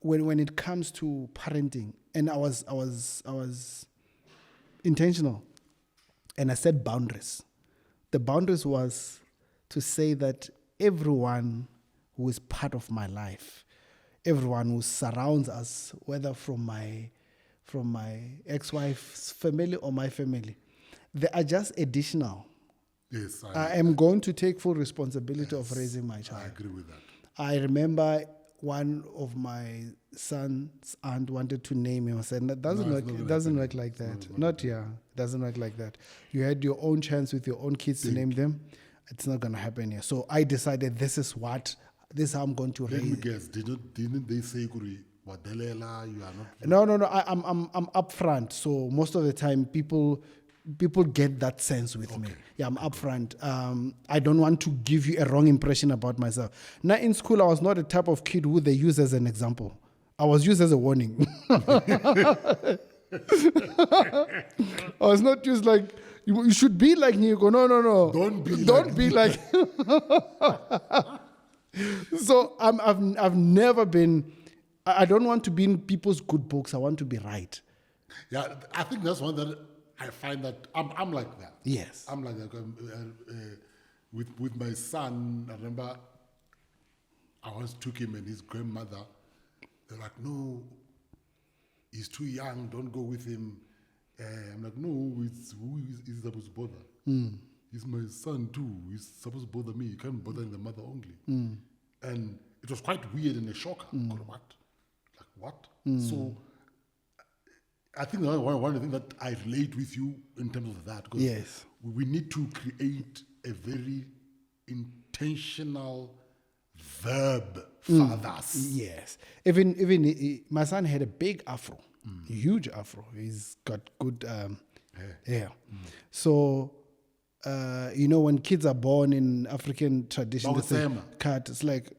when it comes to parenting, and I was intentional, and I set boundaries. The boundaries was to say that everyone who is part of my life, everyone who surrounds us, whether from my ex-wife's family or my family, they are just additional. Yes, I am going to take full responsibility of raising my child. I agree with that. I remember one of my son's aunt wanted to name him. I said, it doesn't work like that. Not here. It doesn't work like that. You had your own chance with your own kids to name them. It's not going to happen here. So I decided this is how I'm going to raise. Let me guess. Didn't they say, Wadelela, you are not? No. I'm upfront. So most of the time, people get that sense with me. Yeah, I'm upfront. I don't want to give you a wrong impression about myself. Now, in school, I was not the type of kid who they use as an example. I was used as a warning. I was not used like, you should be like me. You go, no. Don't be like. So I've never been. I don't want to be in people's good books. I want to be right. Yeah, I think that's one that I find that I'm like that. Yes, I'm like that. With my son, I remember I once took him and his grandmother. They're like, no, he's too young. Don't go with him. I'm like, no, who is supposed to bother? He's my son too. He's supposed to bother me. You can't bother the mother only. And it was quite weird and a shocker. What? Like what? So I think one of the things that I relate with you in terms of that, because yes, we need to create a very intentional verb fathers. Yes. Even my son had a big afro, a huge afro. He's got good hair. So, when kids are born in African tradition, they say, cut. It's like,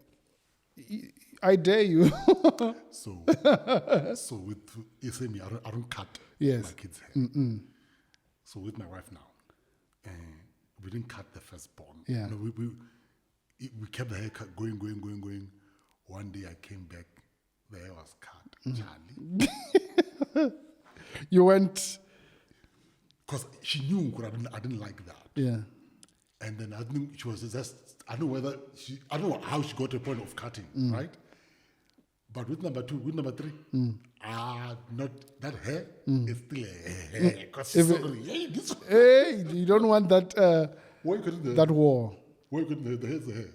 I dare you. So with Isemi, I don't cut yes. my kids' hair. So with my wife now, we didn't cut the firstborn. Yeah. We kept the hair cut going. One day I came back, the hair was cut. Charlie. You went. Because she knew I didn't like that. Yeah. And then I think she was just, I don't know how she got to a point of cutting, right? But with number 2, with number 3, not that hair is still a hair. Because she's so hey, this one. Hey, you don't want that Why couldn't that war. Why couldn't the hair's the hair?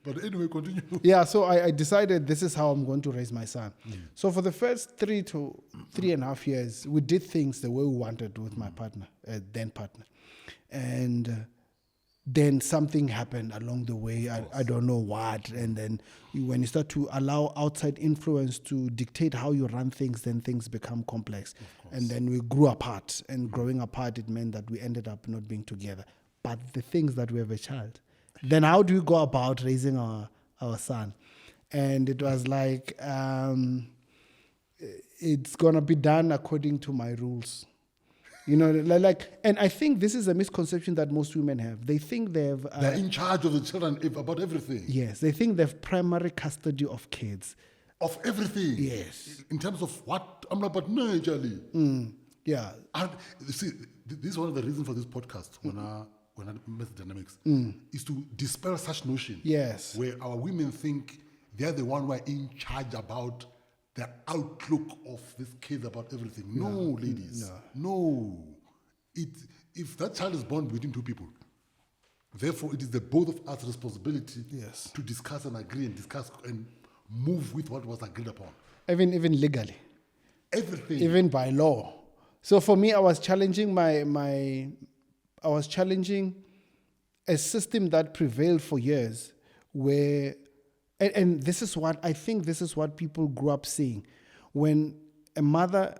But anyway, continue. Yeah, so I decided this is how I'm going to raise my son. So for the first 3 to 3.5 years, we did things the way we wanted with my partner, then partner. And then something happened along the way. I don't know what. And then when you start to allow outside influence to dictate how you run things, then things become complex. And then we grew apart. And growing apart, it meant that we ended up not being together. But the things that we have a child. Then how do we go about raising our son? And it was like, it's going to be done according to my rules. You know, and I think this is a misconception that most women have. They think they're in charge of the children about everything. Yes, they think they have primary custody of kids. Of everything. Yes. In terms of what? I'm like, but no, Charlie. Yeah. You see, this is one of the reasons for this podcast when I met the dynamics is to dispel such notion. Yes. Where our women think they're the one who are in charge about the outlook of these kids about everything. No, ladies. No. If that child is born between 2 people, therefore it is the both of us responsibility to discuss and agree and discuss and move with what was agreed upon. Even legally. Everything. Even by law. So for me, I was challenging I was challenging a system that prevailed for years where, and this is what, I think this is what people grew up seeing. When a mother,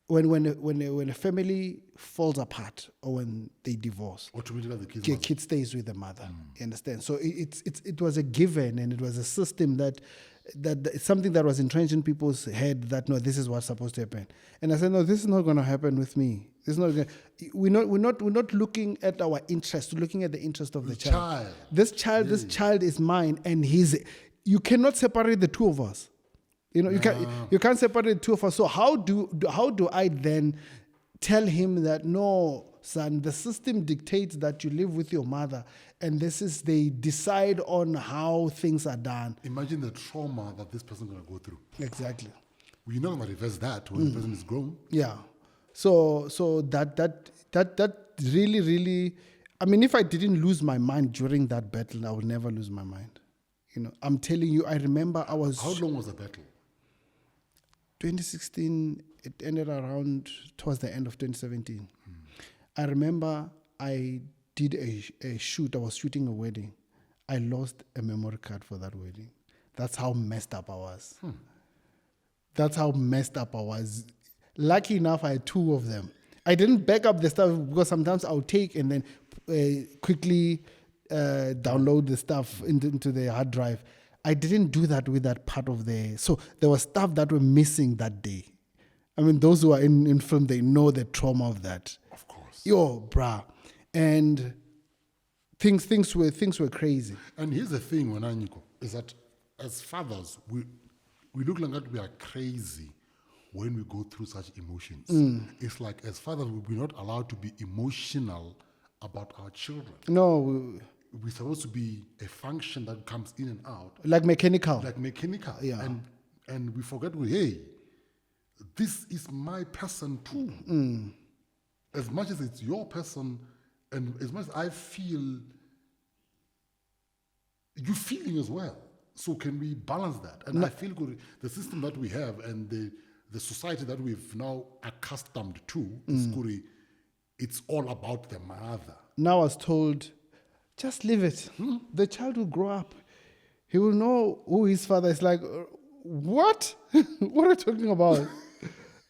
when a family falls apart or when they divorce, the kid stays with the mother. You understand? So it was a given, and it was a system that it's something that was entrenched in people's head that no, this is what's supposed to happen. And I said, no, this is not going to happen with me. It's not. We're not looking at our interest. We're looking at the interest of the child. This child is mine, and you cannot separate the two of us. You know, you can't separate the two of us. So how do I then tell him that no, son, the system dictates that you live with your mother, and they decide on how things are done. Imagine the trauma that this person is going to go through. Exactly. We're not going to reverse that when the person is grown. Yeah. So that really, really, I mean, if I didn't lose my mind during that battle, I would never lose my mind. You know, I'm telling you, I remember I was... How long was the battle? 2016, it ended around towards the end of 2017. I remember I did a shoot. I was shooting a wedding. I lost a memory card for that wedding. That's how messed up I was. That's how messed up I was. Lucky enough, I had 2 of them. I didn't back up the stuff because sometimes I'll take and then quickly download the stuff into the hard drive. I didn't do that with that part of so there was stuff that were missing that day. I mean, those who are in film, they know the trauma of that. Of course. Yo, bruh. And things were crazy. And here's the thing, Wananyiko, is that as fathers, we look like that we are crazy when we go through such emotions. It's like as fathers, we're not allowed to be emotional about our children. No. We're supposed to be a function that comes in and out. Like mechanical. Yeah. And we forget, hey, this is my person too. As much as it's your person, and as much as I feel, you're feeling as well. So can we balance that? And I feel good. The system that we have and the society that we've now accustomed to, it's all about the mother. Now I was told, just leave it. The child will grow up. He will know who his father is. Like, what? What are you talking about?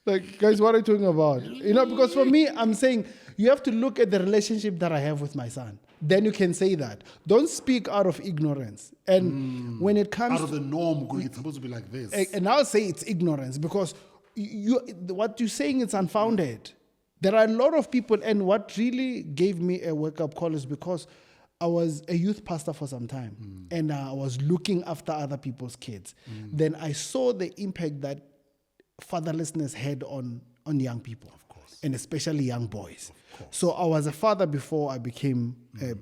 Like, guys, what are you talking about? You know, because for me, I'm saying you have to look at the relationship that I have with my son. Then you can say that. Don't speak out of ignorance. And when it comes out of the norm, it's supposed to be like this. And I'll say it's ignorance because what you're saying is unfounded. There are a lot of people, and what really gave me a wake-up call is because I was a youth pastor for some time, and I was looking after other people's kids. Then I saw the impact that fatherlessness had on young people. Of course. and especially young boys. So I was a father before I became a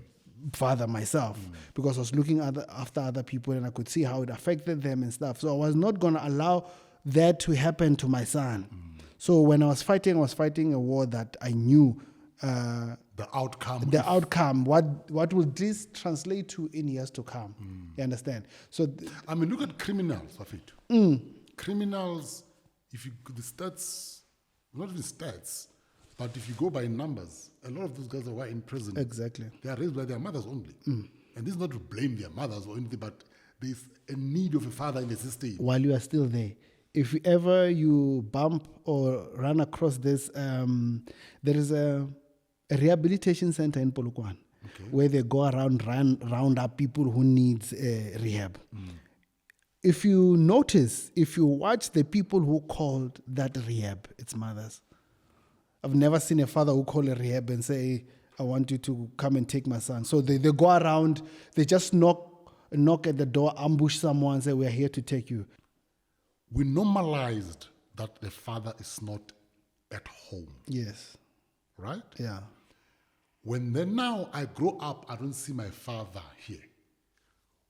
father myself, because I was looking after other people and I could see how it affected them and stuff. So I was not going to allow that to happen to my son. So when I was fighting a war that I knew the outcome. What will this translate to in years to come? You understand? So I mean, look at criminals of it. Criminals, if you the stats, not even stats, but if you go by numbers, a lot of those guys who are in prison, exactly. they are raised by their mothers only. And this is not to blame their mothers or anything, but there's a need of a father in the system. While you are still there, if ever you bump or run across this, there is a rehabilitation center in Polokwane, where they go around, round up people who needs rehab. If you notice, if you watch the people who called that rehab, it's mothers. I've never seen a father who call a rehab and say, I want you to come and take my son. So they go around, they just knock at the door, ambush someone and say, we're here to take you. We normalized that the father is not at home. Yes. Right? Yeah. When then now I grow up, I don't see my father here.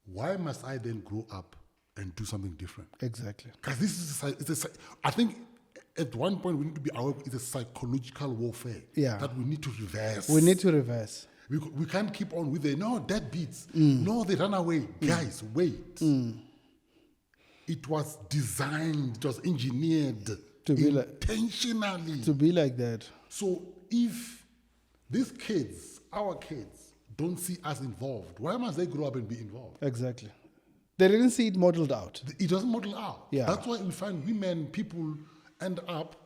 Why must I then grow up and do something different? Exactly. Because this is, I think at one point we need to be aware it's a psychological warfare that we need to reverse. We need to reverse. We can't keep on with no, that beats. No, they run away. Guys, wait. It was designed, it was engineered to be intentionally. To be like that. So if these kids, our kids, don't see us involved, why must they grow up and be involved? Exactly. They didn't see it modeled out. It doesn't model out. Yeah. That's why we find women, people end up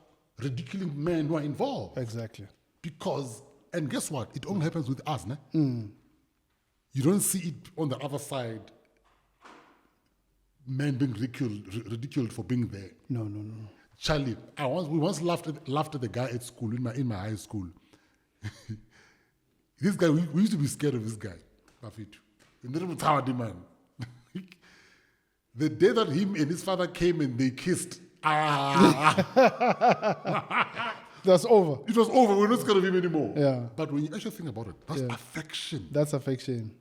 ridiculing men who are involved. Exactly. Because, and guess what? It only happens with us. You don't see it on the other side, men being ridiculed for being there. No. Charlie, we once laughed at the guy at school, in my high school. This guy, we used to be scared of this guy. Man. The day that him and his father came and they kissed, that's over. It was over. We're not scared of him anymore. Yeah. But when you actually think about it, that's affection. That's affection.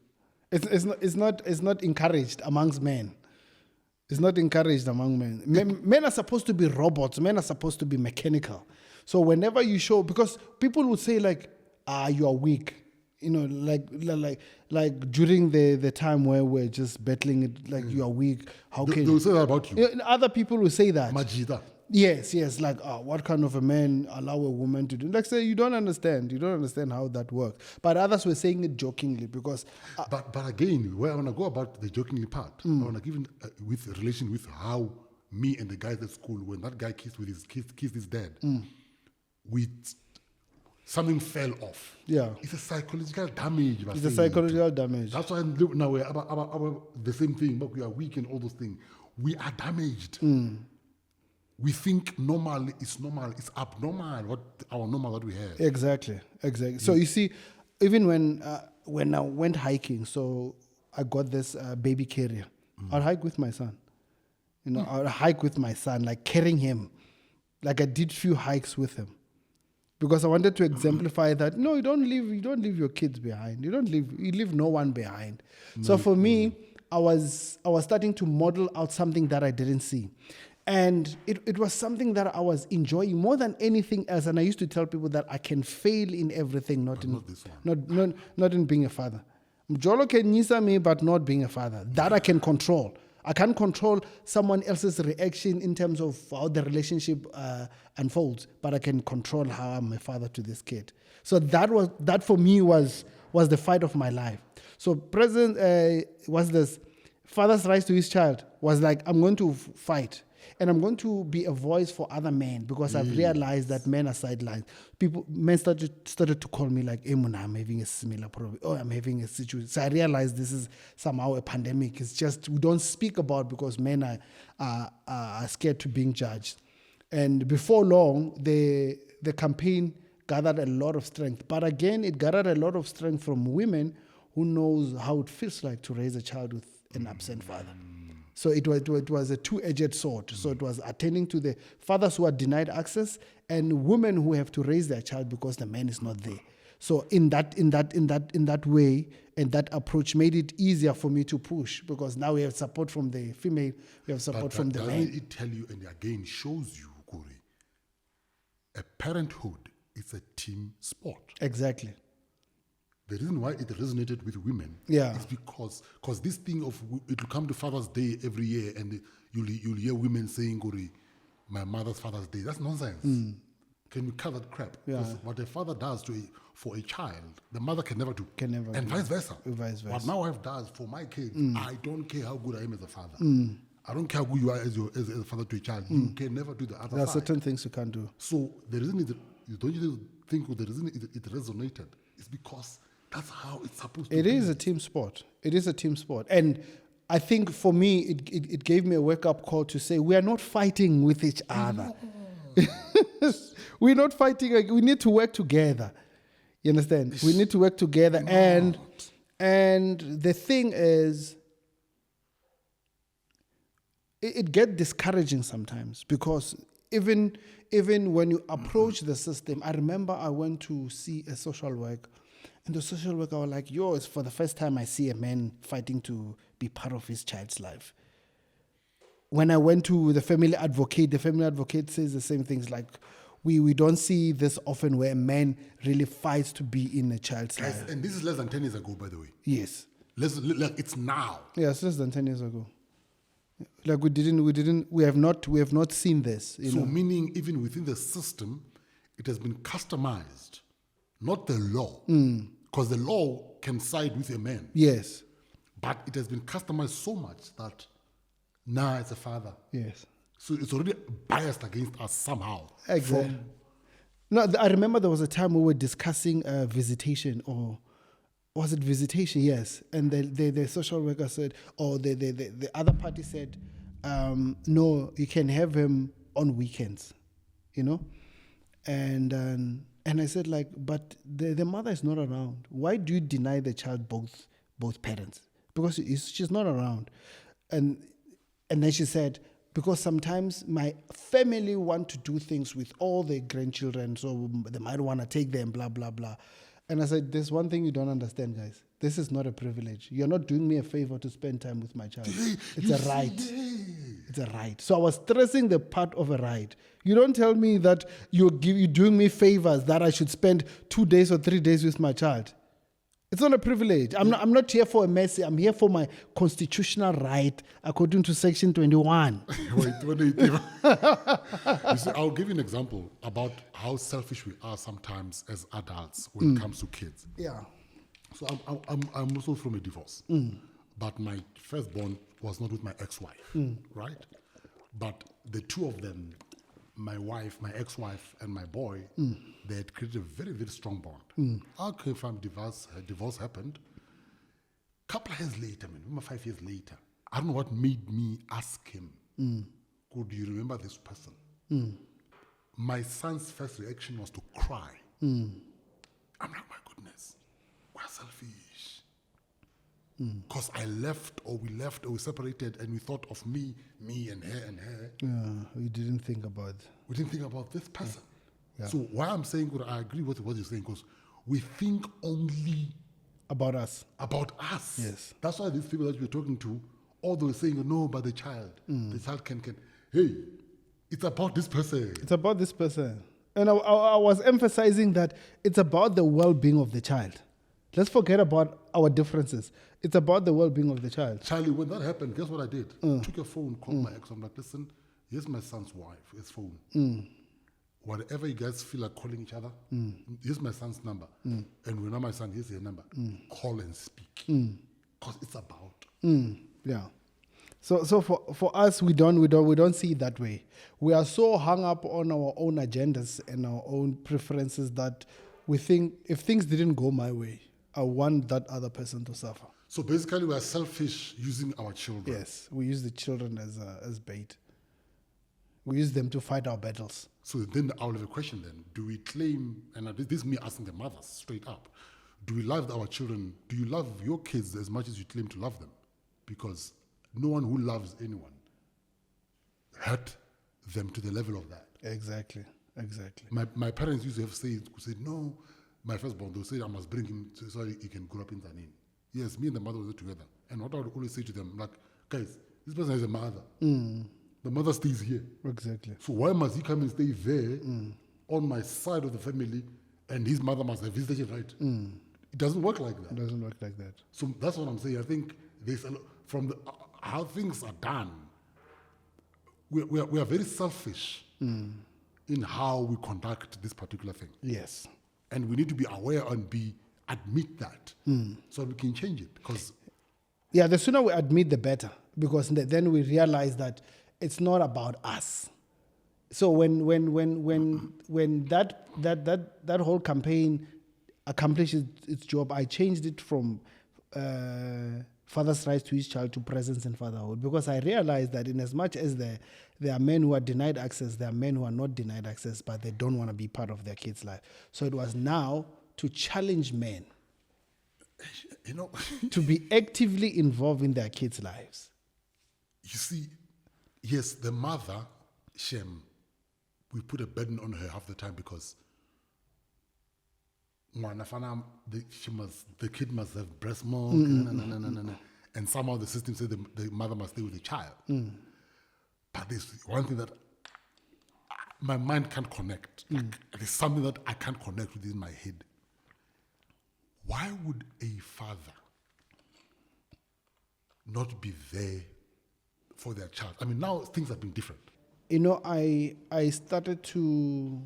It's not encouraged amongst men. It's not encouraged among men. Men are supposed to be robots. Men are supposed to be mechanical. So whenever you show, because people would say like, you are weak. You know, like during the time where we're just battling it, like you are weak. How can they will say that about you? Other people will say that. Majida. Yes, like what kind of a man allow a woman to do? Like say you don't understand how that works. But others were saying it jokingly because. But again, where I want to go about the jokingly part, I want to give it with relation with how me and the guys at school, when that guy kissed his dad, something fell off. Yeah. It's a psychological damage. It's a psychological damage. That's why now we're about the same thing, but we are weak and all those things. We are damaged. We think normal is normal. It's abnormal, our normal that we have. Exactly. So you see, even when I went hiking, so I got this baby carrier. I'd hike with my son. I'd hike with my son, like carrying him. Like I did few hikes with him. Because I wanted to exemplify that no, you don't leave your kids behind. You leave no one behind. So for me, I was starting to model out something that I didn't see. And it was something that I was enjoying more than anything else. And I used to tell people that I can fail in everything, not in being a father. Mjolo can nisa me, but not being a father. That I can control. I can't control someone else's reaction in terms of how the relationship unfolds, but I can control how I'm a father to this kid. So that for me was the fight of my life. So was this father's rights to his child was like, I'm going to fight. And I'm going to be a voice for other men because I've realized that men are sidelined. Men started to call me like, hey, Muna, I'm having a similar problem. Oh, I'm having a situation. So I realized this is somehow a pandemic. It's just we don't speak about because men are scared to being judged. And before long, the campaign gathered a lot of strength. But again, it gathered a lot of strength from women who knows how it feels like to raise a child with an absent father. So it was a two-edged sword. So it was attending to the fathers who are denied access and women who have to raise their child because the man is not there. So in that way and that approach made it easier for me to push because now we have support from the female, we have support from the man. It tell you and again shows you, Kuri, a parenthood is a team sport. Exactly. The reason why it resonated with women is because this thing of it will come to Father's Day every year and you'll hear women saying, Gori, my mother's Father's Day. That's nonsense. Can we cut that crap? Yeah. Because what a father does for a child, the mother can never do. And vice versa. Vice versa. What my wife does for my kids, I don't care how good I am as a father. I don't care how good you are as a father to a child. You can never do the other There are side. certain things you can't do. So the reason don't you think the reason it resonated is because that's how it's supposed to be. It is a team sport. It is a team sport. And I think for me, it gave me a wake-up call to say, we are not fighting with each other. We're not fighting. We need to work together. You understand? We need to work together. And the thing is, it gets discouraging sometimes because even when you approach the system, I remember I went to see a social worker. And the social worker was like, it's for the first time I see a man fighting to be part of his child's life. When I went to the family advocate says the same things like, we don't see this often where a man really fights to be in a child's life. And this is less than 10 years ago, by the way. Yes. It's now. Yes, less than 10 years ago. Like we have not seen this. Meaning even within the system, it has been customized, not the law. Because the law can side with a man. Yes. But it has been customized so much that now it's a father. Yes. So it's already biased against us somehow. Exactly. No, I remember there was a time we were discussing visitation, or was it visitation? Yes. And the social worker said, or the other party said, no, you can have him on weekends, And I said, but the mother is not around. Why do you deny the child both parents? Because she's not around. And then she said, because sometimes my family want to do things with all the grandchildren, so they might want to take them, blah, blah, blah. And I said, there's one thing you don't understand, guys. This is not a privilege. You're not doing me a favor to spend time with my child. It's a right. It's a right. So I was stressing the part of a right. You don't tell me that you're doing me favors that I should spend 2 days or 3 days with my child. It's not a privilege. I'm not here for a mercy. I'm here for my constitutional right according to Section 21. Wait. You see, I'll give you an example about how selfish we are sometimes as adults when it comes to kids. Yeah. So I'm also from a divorce. But my firstborn was not with my ex-wife, right? But the two of them, my wife, my ex-wife, and my boy, they had created a very, very strong bond. Okay, fine, divorce happened. Couple of years later, 5 years later, I don't know what made me ask him, could you remember this person? My son's first reaction was to cry. I'm like, my goodness, we're selfish. Because we separated, and we thought of me and her. Yeah, we didn't think about. We didn't think about this person. Yeah. So why I'm saying, I agree with what you're saying, because we think only about us. Yes. That's why these people that you're talking to, all they're saying, no, but the child can. Hey, it's about this person. It's about this person. And I was emphasizing that it's about the well-being of the child. Let's forget about our differences. It's about the well-being of the child. Charlie, when that happened, guess what I did? Took a phone, called my ex. I'm like, listen, here's my son's wife, his phone. Whatever you guys feel like calling each other, here's my son's number. And when I'm my son, here's your number. Call and speak. Because it's about. Yeah. So for us, we don't see it that way. We are so hung up on our own agendas and our own preferences that we think if things didn't go my way, I want that other person to suffer. So basically, we are selfish using our children. Yes, we use the children as bait. We use them to fight our battles. So then I'll have a question then. Do we claim, and this is me asking the mothers straight up, do we love our children? Do you love your kids as much as you claim to love them? Because no one who loves anyone hurt them to the level of that. Exactly. My parents used to have said, no, my firstborn, they would say, I must bring him so he can grow up in Tzaneen. Yes, me and the mother were together. And what I would always say to them, like, guys, this person has a mother. The mother stays here. Exactly. So why must he come and stay there on my side of the family and his mother must have visitation right? It doesn't work like that. It doesn't work like that. So that's what I'm saying. I think there's a lot, from the, how things are done, we are very selfish in how we conduct this particular thing. Yes. And we need to be aware and admit that so we can change it. Because yeah, the sooner we admit, the better, because then we realize that it's not about us. So when that whole campaign accomplishes its job, I changed it from father's rights to his child to presence and fatherhood, because I realized that in as much as there are men who are denied access, there are men who are not denied access, but they don't want to be part of their kids' life. So it was now to challenge men, to be actively involved in their kids' lives. You see, yes, the mother, Shem, we put a burden on her half the time because the kid must have breast milk, and somehow the system says the mother must stay with the child. But there's one thing that my mind can't connect. There's something that I can't connect with in my head. Why would a father not be there for their child? I mean, now things have been different. I started to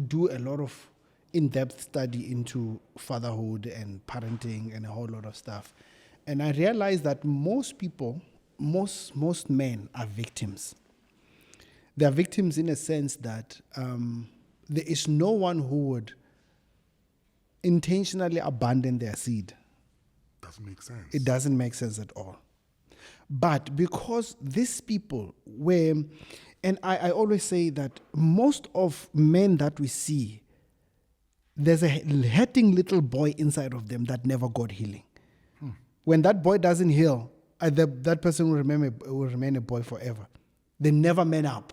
do a lot of in-depth study into fatherhood and parenting and a whole lot of stuff. And I realized that most people, most men are victims. They are victims in a sense that there is no one who would intentionally abandon their seed. Doesn't make sense. It doesn't make sense at all. But because these people were, and I always say that most of men that we see, there's a hurting little boy inside of them that never got healing. When that boy doesn't heal, that person will remain a boy forever. They never man up.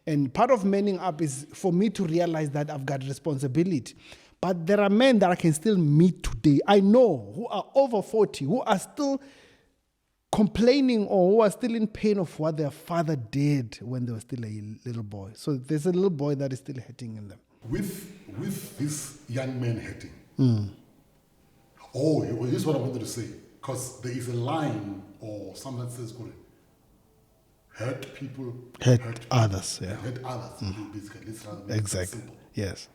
And part of manning up is for me to realize that I've got responsibility. But there are men that I can still meet today. I know who are over 40, who are still complaining or who are still in pain of what their father did when they were still a little boy. So there's a little boy that is still hurting in them. With this young man hurting. Oh, here's what I wanted to say. Because there is a line or something that says, hurt people, hurt others. Yeah. Hurt others, basically. Exactly. Yes.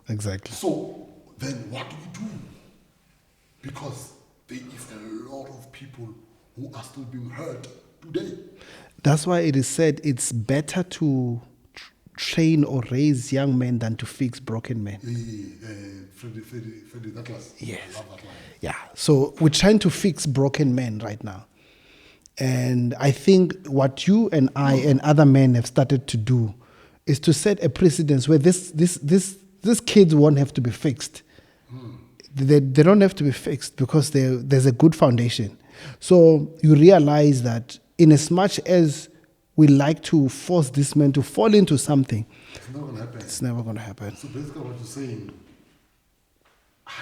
Exactly. So then what do we do? Because there is a lot of people who are still being hurt today. That's why it is said it's better to train or raise young men than to fix broken men. Freddie, that was, yes. I love that line. Yeah. So we're trying to fix broken men right now. And I think what you and I and other men have started to do is to set a precedence where these kids won't have to be fixed. They don't have to be fixed because there's a good foundation. So you realize that in as much as we like to force this man to fall into something, it's never going to happen. It's never going to happen. So basically what you're saying,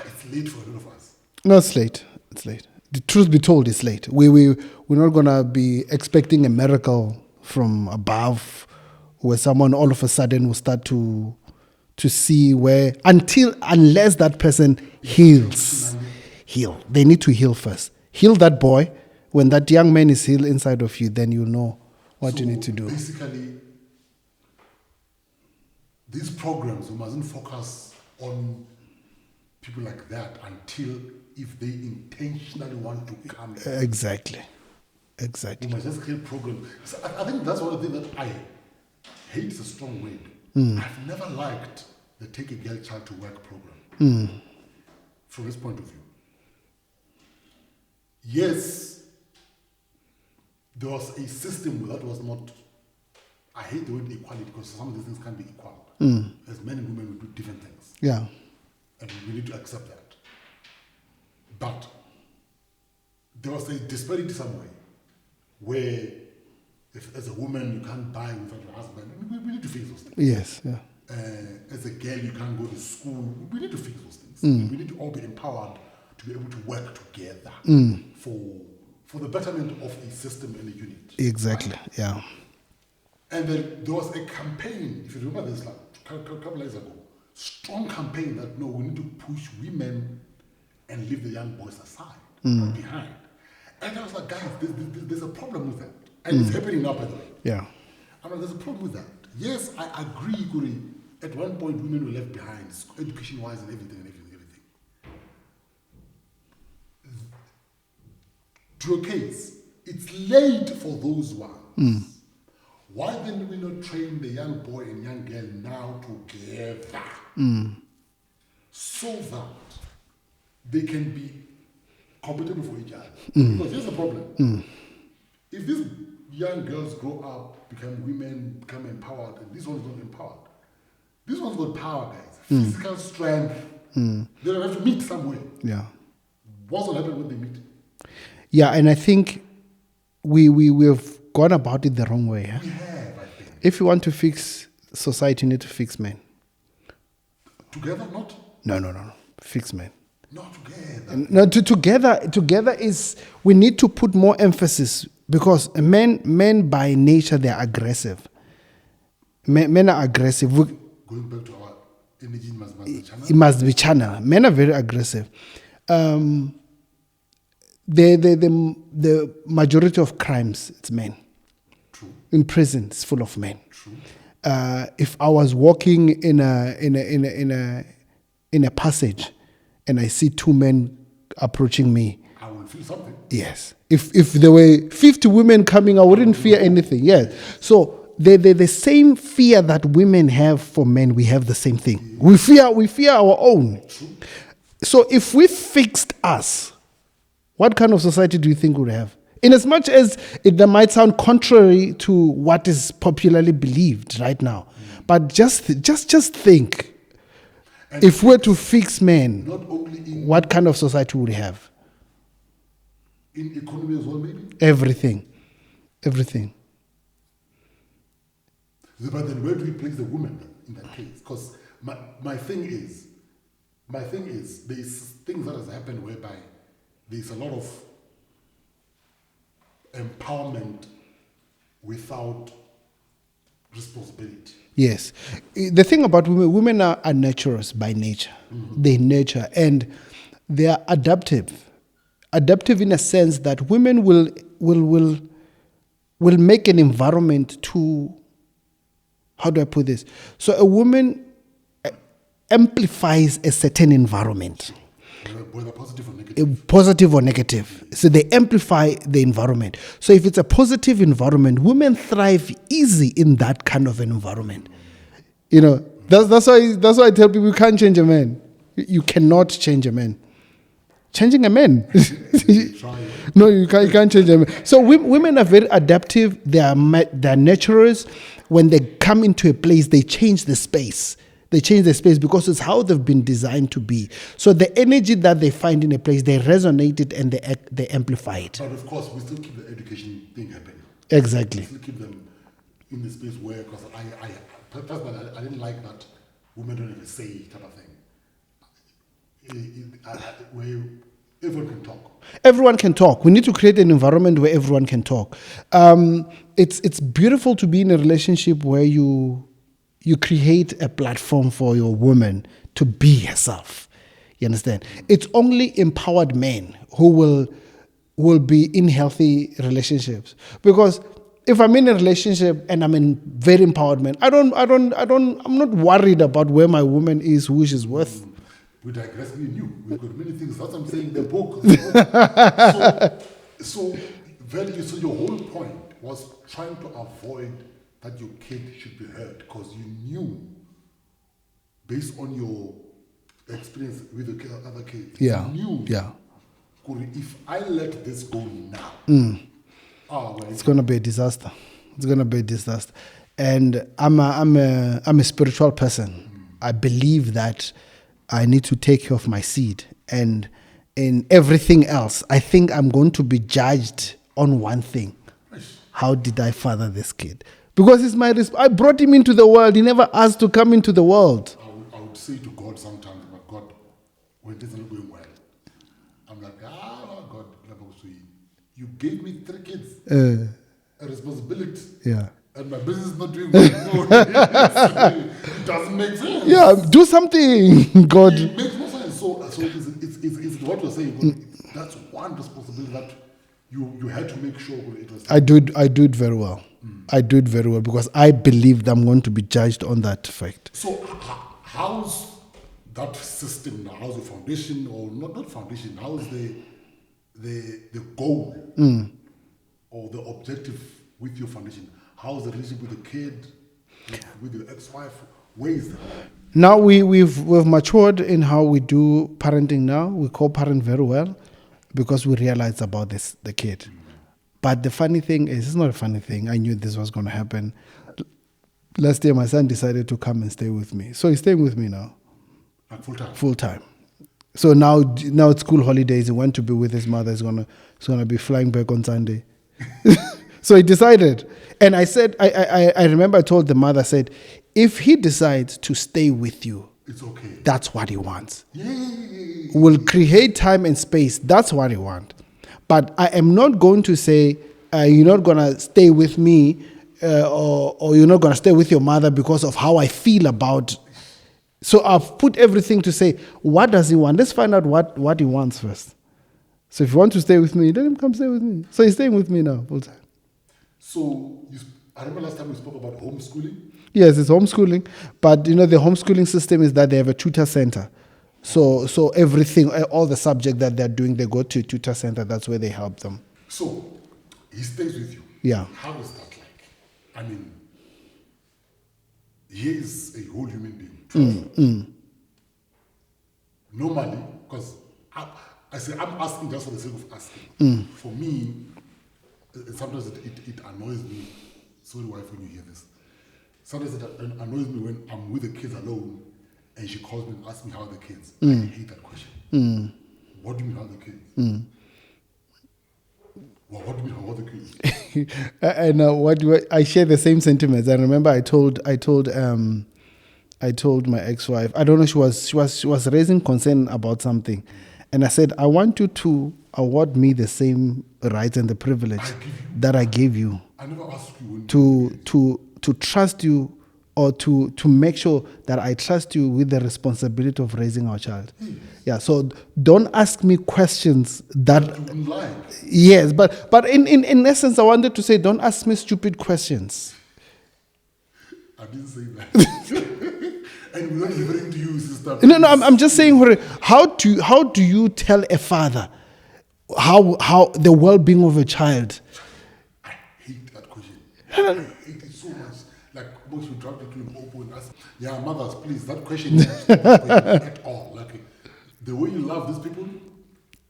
it's late for a lot of us. No, it's late. It's late. The truth be told, it's late. We're not going to be expecting a miracle from above where someone all of a sudden will start to see where, unless that person heals. Heal. They need to heal first. Heal that boy. When that young man is healed inside of you, then you know what you need to do. Basically, these programs, we mustn't focus on people like that until if they intentionally want to come. Exactly. We must just create programs. So I think that's one of the things that I hate is a strong word. I've never liked the Take a Girl Child to Work program. From this point of view. Yes, there was a system that was not, I hate the word equality because some of these things can't be equal. As men and women, we do different things. Yeah. And we need to accept that. But there was a disparity somewhere. where if as a woman you can't buy without your husband, we need to fix those things. Yes, yeah. As a girl you can't go to school, we need to fix those things. We need to all be empowered to be able to work together for the betterment of a system and a unit. Exactly, right? yeah. And then there was a campaign, if you remember this, like a couple years ago, strong campaign that no, we need to push women and leave the young boys aside, behind. And I was like, guys, there's a problem with that. And it's happening now, by the way. Yeah. I mean, there's a problem with that. Yes, I agree, Guri. At one point, women were left behind, education-wise and everything. To your case, it's late for those ones. Why then do we not train the young boy and young girl now together so that they can be compatible for each other? Because here's the problem. If these young girls grow up, become women, become empowered, and these ones not empowered, these ones got power, guys. Physical strength. They don't have to meet somewhere. Yeah. What's going to happen when they meet? Yeah, and I think we've gone about it the wrong way. Huh? We have, I think. If you want to fix society, you need to fix men. Together, not? No. Fix men. Not together. And no, together is, we need to put more emphasis, because men by nature, they are aggressive. Men are aggressive. Going back to our energy must be channel. It must be channeled. Men are very aggressive. The majority of crimes, it's men. True. In prison, it's full of men. True. If I was walking in a passage and I see two men approaching me, I will feel something. yes. If there were 50 women coming, I wouldn't fear anything. Yes. So the same fear that women have for men, we have the same thing. We fear our own. True. So if we fixed us, what kind of society do you think we'd have? In as much as it might sound contrary to what is popularly believed right now, but just think, And if we're to fix men, not only in what kind of society would we have? economy as well, maybe. Everything. But then where do we place the woman in that case? Because my thing is, there's things that has happened whereby there's a lot of empowerment without responsibility. Yes. The thing about women are nurturers by nature. They nurture, and they are adaptive. Adaptive in a sense that women will make an environment to, how do I put this? So a woman amplifies a certain environment. Whether positive or negative. Positive or negative. So they amplify the environment. So if it's a positive environment, women thrive easy in that kind of an environment. You know, that's why I tell people you can't change a man. You cannot change a man. Changing a man. No, you can't change a man. So women are very adaptive. They're nurturers. When they come into a place, they change the space. They change the space because it's how they've been designed to be. So the energy that they find in a place, they resonate it and they amplify it. But of course, we still keep the education thing happening. Exactly. We still keep them in the space where, because I didn't like that women don't have a say type of thing. Where everyone can talk. Everyone can talk. We need to create an environment where everyone can talk. It's beautiful to be in a relationship where you create a platform for your woman to be herself. You understand? It's only empowered men who will be in healthy relationships. Because if I'm in a relationship and I'm in very empowered men, I'm not worried about where my woman is, who she's with. We digress, me and you. We've got many things. That's what I'm saying. The book. So your whole point was trying to avoid that your kid should be hurt, because you knew, based on your experience with the other kids, you knew, if I let this go now, it's going to be a disaster. It's going to be a disaster. And I'm a spiritual person. I believe that I need to take care of my seed. And in everything else, I think I'm going to be judged on one thing: how did I father this kid? Because it's my I brought him into the world. He never asked to come into the world. I would say to God sometimes, but God, when things are not going well, I'm like, God, you gave me 3 kids, a responsibility, Yeah. and my business is not doing well. No, it doesn't make sense. Yeah, do something, God. It makes no sense. So it's what you're saying. God, that's one responsibility that you had to make sure it was. I do it very well. I do it very well because I believe that I'm going to be judged on that fact. So how's that system now? How's the foundation, or not foundation? How's the goal or the objective with your foundation? How's the relationship with the kid, with your ex-wife? Where is that? Now we've matured in how we do parenting now. We co-parent very well because we realize about the kid. But the funny thing is, it's not a funny thing. I knew this was going to happen. Last year, my son decided to come and stay with me. So he's staying with me now. Like full time? Full time. So now it's school holidays. He went to be with his mother. He's gonna be flying back on Sunday. So he decided. And I said, I remember I told the mother, I said, if he decides to stay with you, it's okay. That's what he wants. Yay. We'll create time and space. That's what he wants. But I am not going to say, you're not going to stay with me or you're not going to stay with your mother because of how I feel about. So I've put everything to say, what does he want? Let's find out what he wants first. So if you want to stay with me, let him come stay with me. So he's staying with me now full time. So I remember last time we spoke about homeschooling. Yes, it's homeschooling. But, the homeschooling system is that they have a tutor center. So everything, all the subject that they're doing, they go to a tutor center. That's where they help them. So he stays with you. Yeah. How is that like? I mean, he is a whole human being. Normally, because I say I'm asking just for the sake of asking. For me, sometimes it annoys me. Sorry, wife, when you hear this. Sometimes it annoys me when I'm with the kids alone and she calls me and asks me how are the kids. I hate that question. What do you mean how are the kids? Well, what do you mean how are the kids? And I share the same sentiments. I remember I told my ex-wife, I don't know, she was raising concern about something. And I said, I want you to award me the same rights and the privilege that I gave you. I never asked you when to trust you or to make sure that I trust you with the responsibility of raising our child. Yeah, so don't ask me questions that you wouldn't like. Yes, but in essence, I wanted to say, don't ask me stupid questions. I didn't say that. And we're not referring to you, sister. No, I'm just saying, how do you tell a father how the well-being of a child? I hate that question. I hate it so much. Like most you drive to Limpopo and ask, yeah, mothers, please, that question is not at all. Like the way you love these people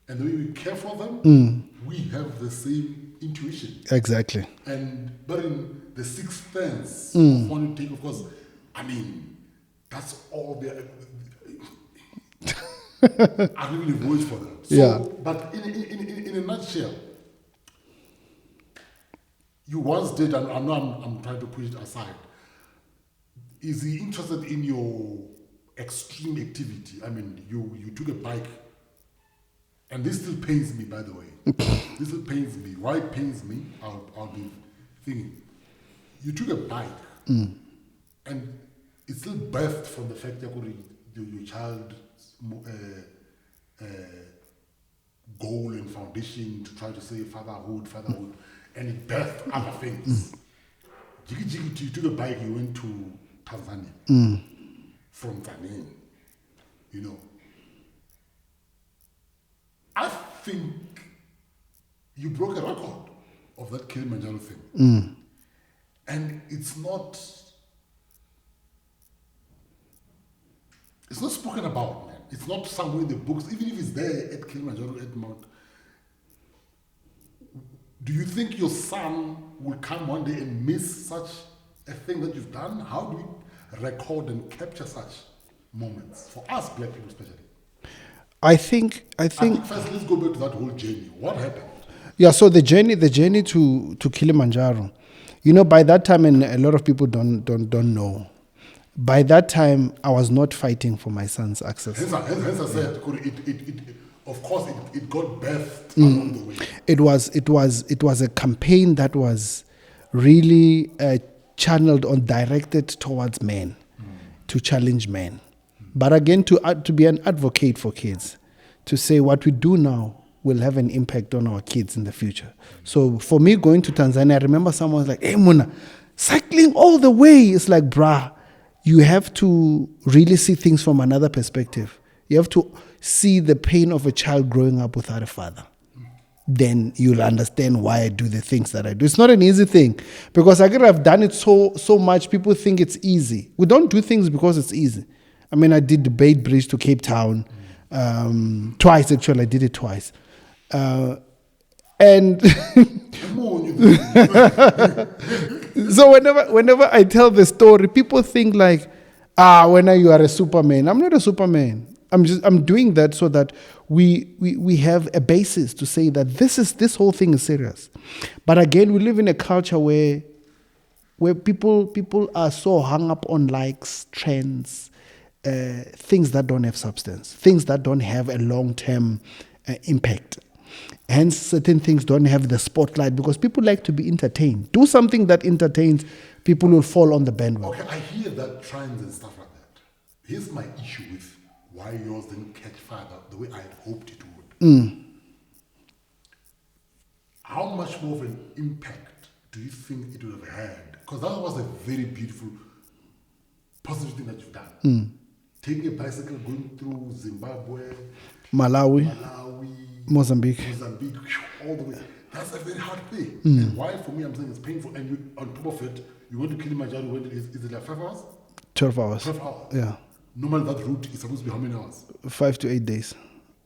and the way you care for them, we have the same intuition. Exactly. But in the sixth sense of wanting to take, of course, I mean, that's all there. I really have words for them. So, Yeah. But in a nutshell, you once did, and I know I'm trying to push it aside. Is he interested in your extreme activity? I mean, you took a bike, and this still pains me, by the way. This still pains me. Why it pains me? I'll be thinking. You took a bike, and it's still birthed from the fact that your child goal and foundation to try to say fatherhood, and it birthed other things. You took a bike, you went to Tanzania from Tzaneen, I think you broke a record of that Kilimanjaro thing. And it's not spoken about, man. It's not somewhere in the books, even if it's there at Kilimanjaro, at Mount. Do you think your son will come one day and miss such a thing that you've done? How do we record and capture such moments for us black people especially? I think first let's go back to that whole journey. What happened? Yeah, so the journey to Kilimanjaro, by that time, and a lot of people don't know. By that time, I was not fighting for my son's access. Hence I said, of course, it got birthed along the way. It was a campaign that was really channeled or directed towards men, to challenge men. But again, to be an advocate for kids, to say what we do now will have an impact on our kids in the future. So for me, going to Tanzania, I remember someone was like, "Hey, Muna, cycling all the way." It's like, bruh, you have to really see things from another perspective. You have to see the pain of a child growing up without a father. Then you'll understand why I do the things that I do. It's not an easy thing, because I could have done it so much. People think it's easy. We don't do things because it's easy. I mean, I did the Bait Bridge to Cape Town twice. Actually, I did it twice. And so whenever I tell the story, people think like, when you are a Superman. I'm not a Superman. I'm doing that so that we have a basis to say that this whole thing is serious. But again, we live in a culture where people are so hung up on likes, trends, things that don't have substance, things that don't have a long-term impact. Hence, certain things don't have the spotlight because people like to be entertained. Do something that entertains, people will fall on the bandwagon. Okay, I hear that trends and stuff like that. Here's my issue with why yours didn't catch fire the way I had hoped it would. How much more of an impact do you think it would have had? Because that was a very beautiful, positive thing that you've done. Taking a bicycle, going through Zimbabwe, Malawi, Mozambique, all the way. That's a very hard thing. And why, for me, I'm saying it's painful. And you, on top of it, you went to Kilimanjaro. Is it like 5 hours? 12 hours. 12 hours. Yeah. Normally, that route is supposed to be how many hours? 5 to 8 days.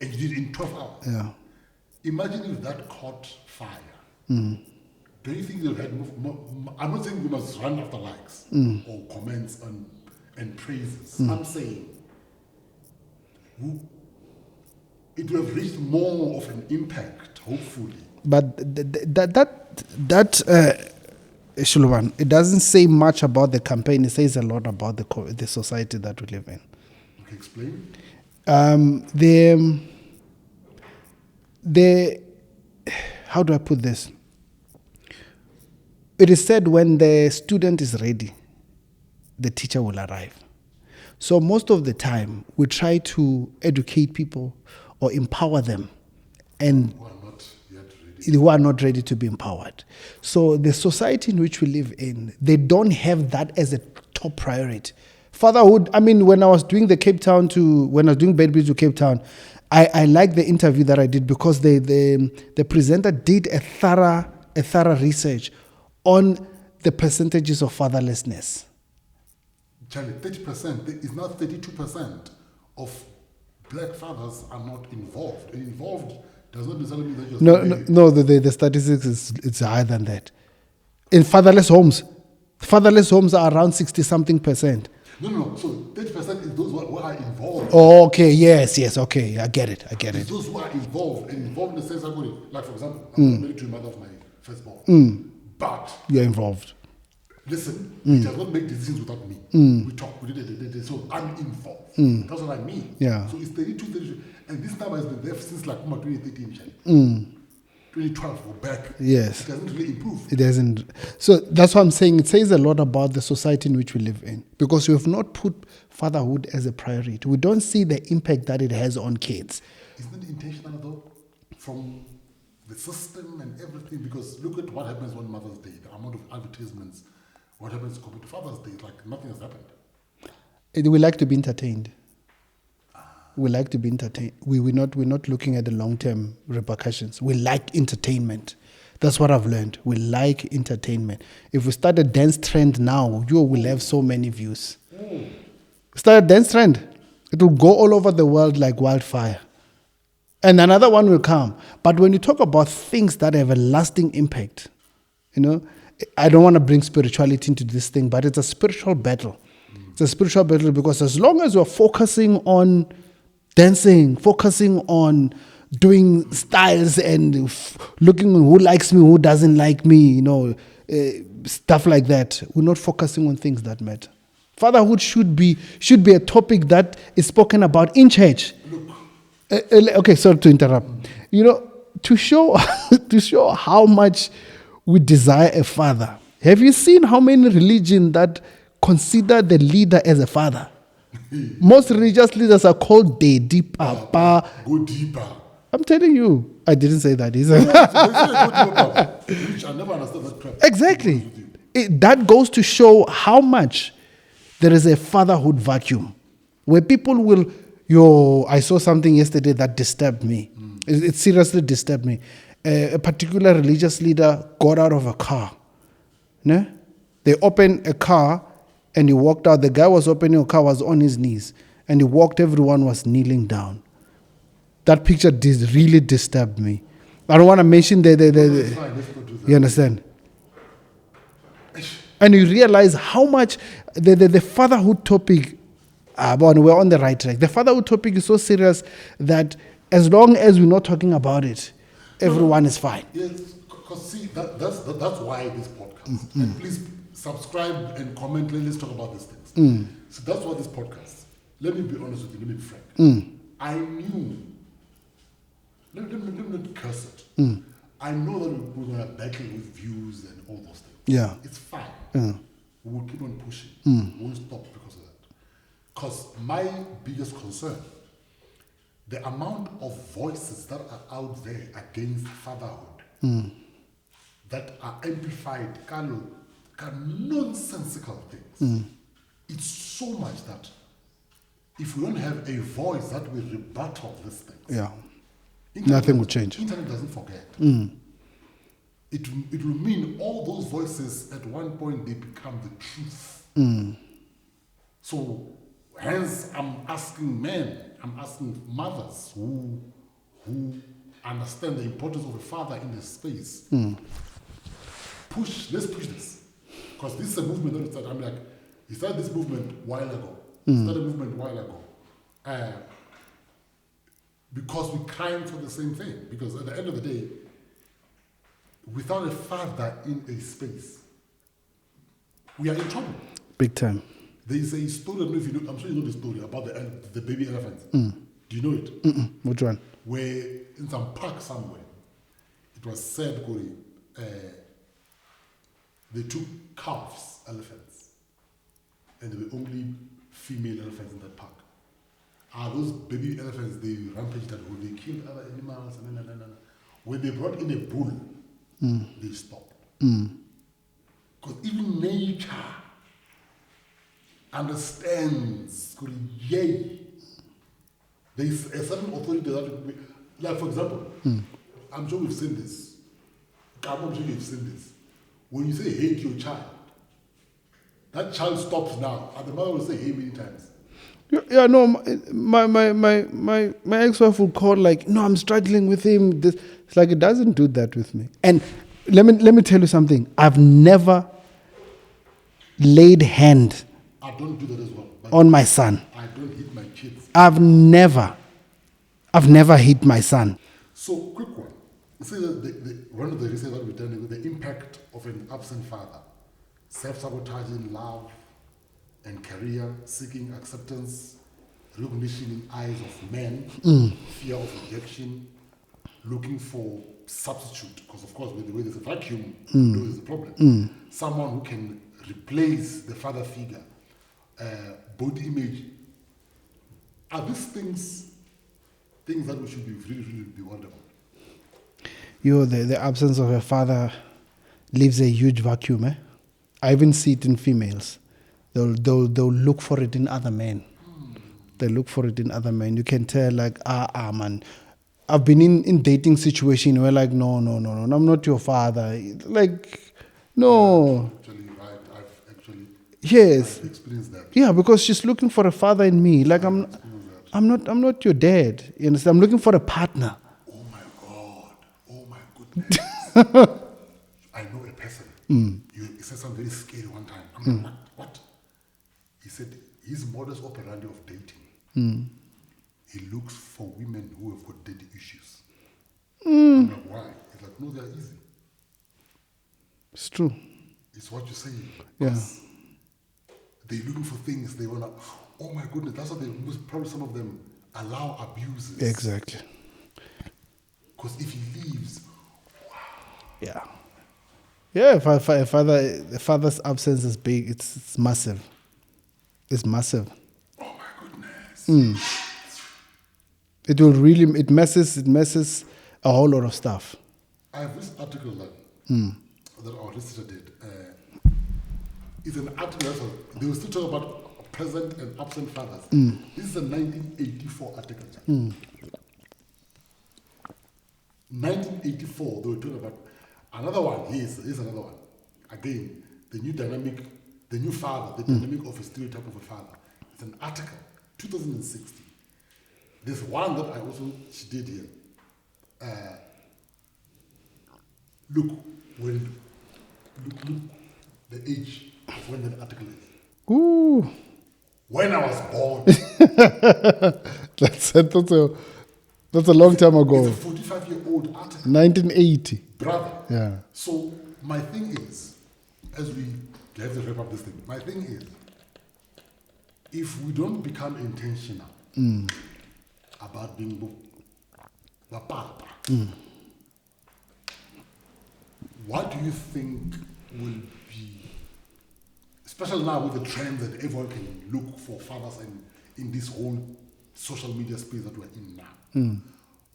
And you did it in 12 hours. Yeah. Imagine if that caught fire. Do you think they'll had more? I'm not saying we must run after likes or comments and praises. I'm saying it will have reached more of an impact, hopefully. But Shulwan, it doesn't say much about the campaign. It says a lot about the society that we live in. Okay, explain. How do I put this? It is said when the student is ready, the teacher will arrive. So most of the time, we try to educate people or empower them, and who are not ready to be empowered. So the society in which we live in, they don't have that as a top priority. Fatherhood, I mean, when I was doing Bait Bridge to Cape Town, I liked the interview that I did because the presenter did a thorough research on the percentages of fatherlessness. Charlie, 30% is not 32% of black fathers are not involved. And involved does not necessarily mean that you're No, the statistics it's higher than that. In fatherless homes are around 60-something%. No. So 30% is those who are involved. Oh, okay. Yes. Okay, I get it. It's those who are involved, and involved in the sense like, for example, I'm married to the mother of my firstborn. But you're involved. Listen, it does not make decisions without me. We talk, we did it. So I'm involved. That's what I mean. Yeah. So it's 32. And this number has been there since like 2013, 2012 or back. Yes. It doesn't really improve. It doesn't. So that's what I'm saying. It says a lot about the society in which we live in, because we have not put fatherhood as a priority. We don't see the impact that it has on kids. Isn't it intentional though? From the system and everything, because look at what happens on Mother's Day, the amount of advertisements. What happens compared to Father's Day? Like nothing has happened. We like to be entertained. We like to be entertained. We're not looking at the long-term repercussions. We like entertainment. That's what I've learned. We like entertainment. If we start a dance trend now, you will have so many views. Start a dance trend. It will go all over the world like wildfire. And another one will come. But when you talk about things that have a lasting impact, I don't want to bring spirituality into this thing, but it's a spiritual battle. It's a spiritual battle because as long as you're focusing on dancing, focusing on doing styles and looking who likes me, who doesn't like me, stuff like that. We're not focusing on things that matter. Fatherhood should be a topic that is spoken about in church. Okay, sorry to interrupt. To show how much we desire a father. Have you seen how many religions that consider the leader as a father? Most religious leaders are called Daddy, Papa. Go deeper. I'm telling you, I didn't say that either. Which I never understood that crap. Exactly. That goes to show how much there is a fatherhood vacuum where people will. I saw something yesterday that disturbed me. It seriously disturbed me. A particular religious leader got out of a car. No? They opened a car and he walked out. The guy was opening a car, was on his knees. And he walked, everyone was kneeling down. That picture really disturbed me. I don't want to mention you understand? And you realize how much the fatherhood topic, we're on the right track. The fatherhood topic is so serious that as long as we're not talking about it, everyone is fine. Yes, because see, that's why this podcast. And please subscribe and comment. Let's talk about these things. So that's why this podcast. Let me be honest with you. Let me be frank. I knew. Let me not curse it. I know that we're going to battle with views and all those things. Yeah. It's fine. We will keep on pushing. We won't stop because of that. Because my biggest concern, the amount of voices that are out there against fatherhood that are amplified, nonsensical things. It's so much that if we don't have a voice that will rebuttal these things, nothing will change. Internet doesn't forget. It will mean all those voices at one point they become the truth. So hence I'm asking men, I'm asking mothers who understand the importance of a father in this space. Let's push this. Because this is a movement that started. I'm like, he started this movement a while ago. Because we're crying for the same thing. Because at the end of the day, without a father in a space, we are in trouble. Big time. There is a story, I don't know if you know, I'm sure you know the story about the baby elephants. Do you know it? Which one? Where in some park somewhere, it was said, Corey, they took calves, elephants, and there were only female elephants in that park. Those baby elephants, they rampaged that when they killed other animals, when they brought in a bull, they stopped. Because even nature understands, yay. There is a certain authority that, like for example, I'm sure we've seen this. Kamo, I'm sure you've seen this. When you say hey to your child, that child stops now, and the mother will say hey many times. Yeah, no, my ex-wife would call like, no, I'm struggling with him. It's like, it doesn't do that with me. And let me tell you something. I've never laid hand I don't do that as well. on my son. I don't hit my kids. I've never hit my son. So, quick one. You see, one of the research that we've done is the impact of an absent father. Self-sabotaging love and career, seeking acceptance, recognition in eyes of men, fear of rejection, looking for substitute, because of course with the way there's a vacuum, there is a problem. Someone who can replace the father figure, body image. Are these things that we should be really be worried about? The absence of a father leaves a huge vacuum. I even see it in females. They'll look for it in other men. They look for it in other men. You can tell like, man. I've been in dating situation where like, no, I'm not your father. Like, no. Yes. I've experienced that. Yeah, because she's looking for a father in me. Like I'm not your dad. You understand? I'm looking for a partner. Oh my God. Oh my goodness. I know a person. He said something very scary one time. I'm like, what? He said his modus operandi of dating he looks for women who have got daddy issues. I'm like, why? He's like, no, they're easy. It's true. It's what you say. Yeah. They're looking for things they want to, oh my goodness, that's what they, probably some of them allow abuses. Exactly. Because if he leaves, Yeah. Yeah, if the father's absence is big, it's massive. It's massive. oh my goodness. It will really, it messes a whole lot of stuff. I have this article that our researcher did. It's an article they were still talking about present and absent fathers. This is a 1984 article. 1984, they were talking about another one. Here's another one. Again, the new father, the dynamic of a stereotype of a father. It's an article, 2016. There's one that she did here. Look the age of when that article is. Ooh. When I was born. That's a long time ago. It's a 45-year-old article. 1980. Brother. Yeah. So my thing is, as we have to wrap up this thing, my thing is, if we don't become intentional about being papa, what do you think will be, especially now with the trend that everyone can look for fathers and in this whole social media space that we're in now,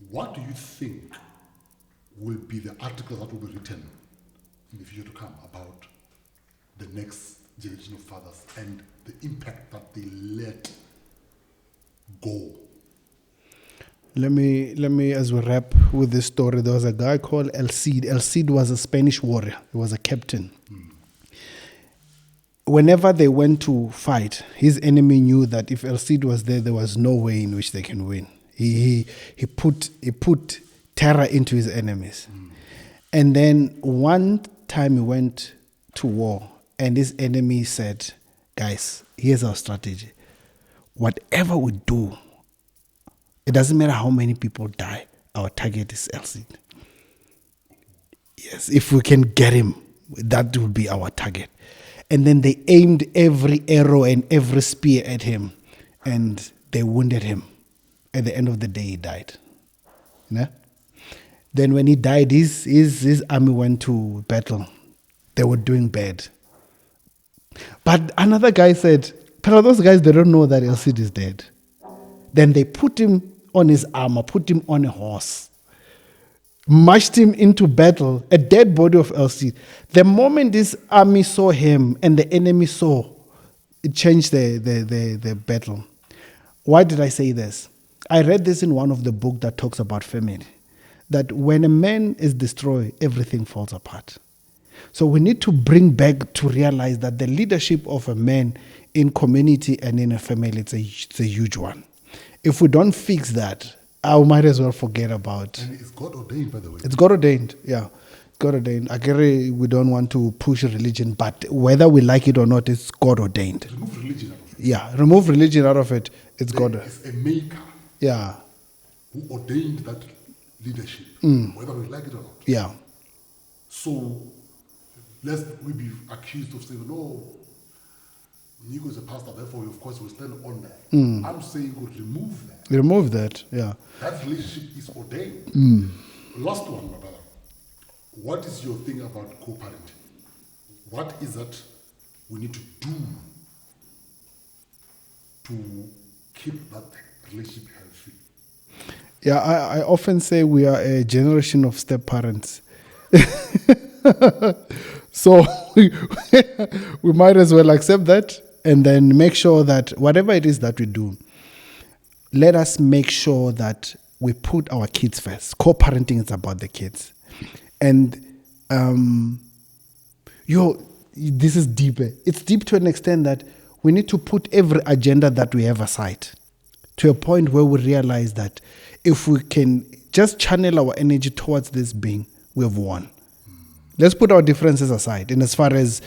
what do you think will be the articles that will be written in the future to come about the next generation of fathers and the impact that they let go? Let me, as we wrap with this story, there was a guy called El Cid. El Cid was a Spanish warrior. He was a captain. Whenever they went to fight, his enemy knew that if El Cid was there, there was no way in which they can win. He put terror into his enemies. And then one time he went to war, and his enemy said, guys, here's our strategy. Whatever we do, it doesn't matter how many people die, our target is El Cid. Yes, if we can get him, that will be our target. And then they aimed every arrow and every spear at him, and they wounded him. At the end of the day, he died. Yeah? Then when he died, his army went to battle. They were doing bad. But another guy said, "Pero those guys, they don't know that El Cid is dead." Then they put him on his armor, put him on a horse, marched him into battle, a dead body of El Cid. The moment this army saw him and the enemy saw, it changed the battle. Why did I say this? I read this in one of the books that talks about family, that when a man is destroyed, everything falls apart. So we need to bring back to realize that the leadership of a man in community and in a family, it's a huge one. If we don't fix that, I might as well forget about. And it's God ordained, by the way. It's God ordained, yeah. God ordained. I get it, we don't want to push religion, but whether we like it or not, it's God ordained. Remove religion out of it. Yeah, remove religion out of it. It's God. It's a maker. Yeah. Who ordained that leadership, whether we like it or not. Yeah. So, lest we be accused of saying, no, Nico is a pastor, therefore, of course, we stand on that. I'm saying we remove that. Remove that, yeah. That relationship is ordained. Last one, my brother. What is your thing about co-parenting? What is that we need to do to keep that relationship healthy? Yeah, I often say we are a generation of step-parents. So we might as well accept that and then make sure that whatever it is that we do, let us make sure that we put our kids first. Co-parenting is about the kids. And this is deeper. It's deep to an extent that we need to put every agenda that we have aside to a point where we realize that if we can just channel our energy towards this being, we have won. Let's put our differences aside. In as far as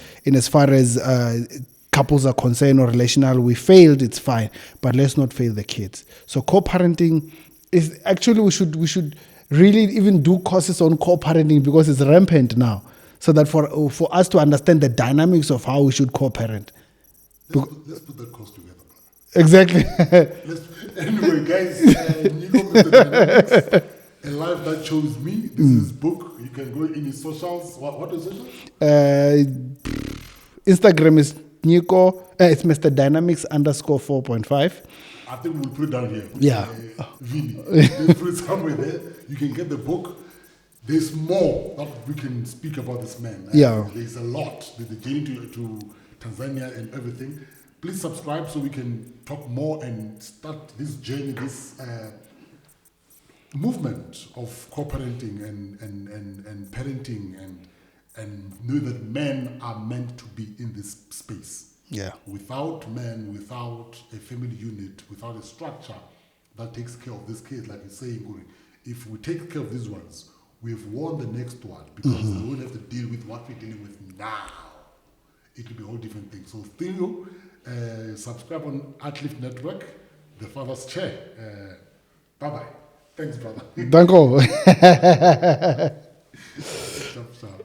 couples are concerned or relational. We failed, it's fine, but let's not fail the kids. So co-parenting is actually we should really even do courses on co-parenting because it's rampant now. So that for us to understand the dynamics of how we should co-parent. Let's put that course together, brother. Exactly. Anyway, guys, Nico Mr. Dynamics, A Life That Chose Me. This is his book. You can go in his socials. What is it? Instagram is Nico. It's Mr. Dynamics _4.5. I think we'll put it down here. Yeah. Vini. We'll put it somewhere there. You can get the book. There's more that we can speak about this man. Yeah. There's a lot. The journey to Tanzania and everything. Please subscribe so we can talk more and start this journey, this movement of co-parenting and parenting and know that men are meant to be in this space. Yeah. Without men, without a family unit, without a structure that takes care of these kids, like you're saying, Guri, if we take care of these ones, we've won the next one because we won't have to deal with what we're dealing with now. It will be a whole different thing. So still, subscribe on Uplift Network, the Father's Chair. Bye-bye. Thanks, brother. Danko. Sharp, sharp.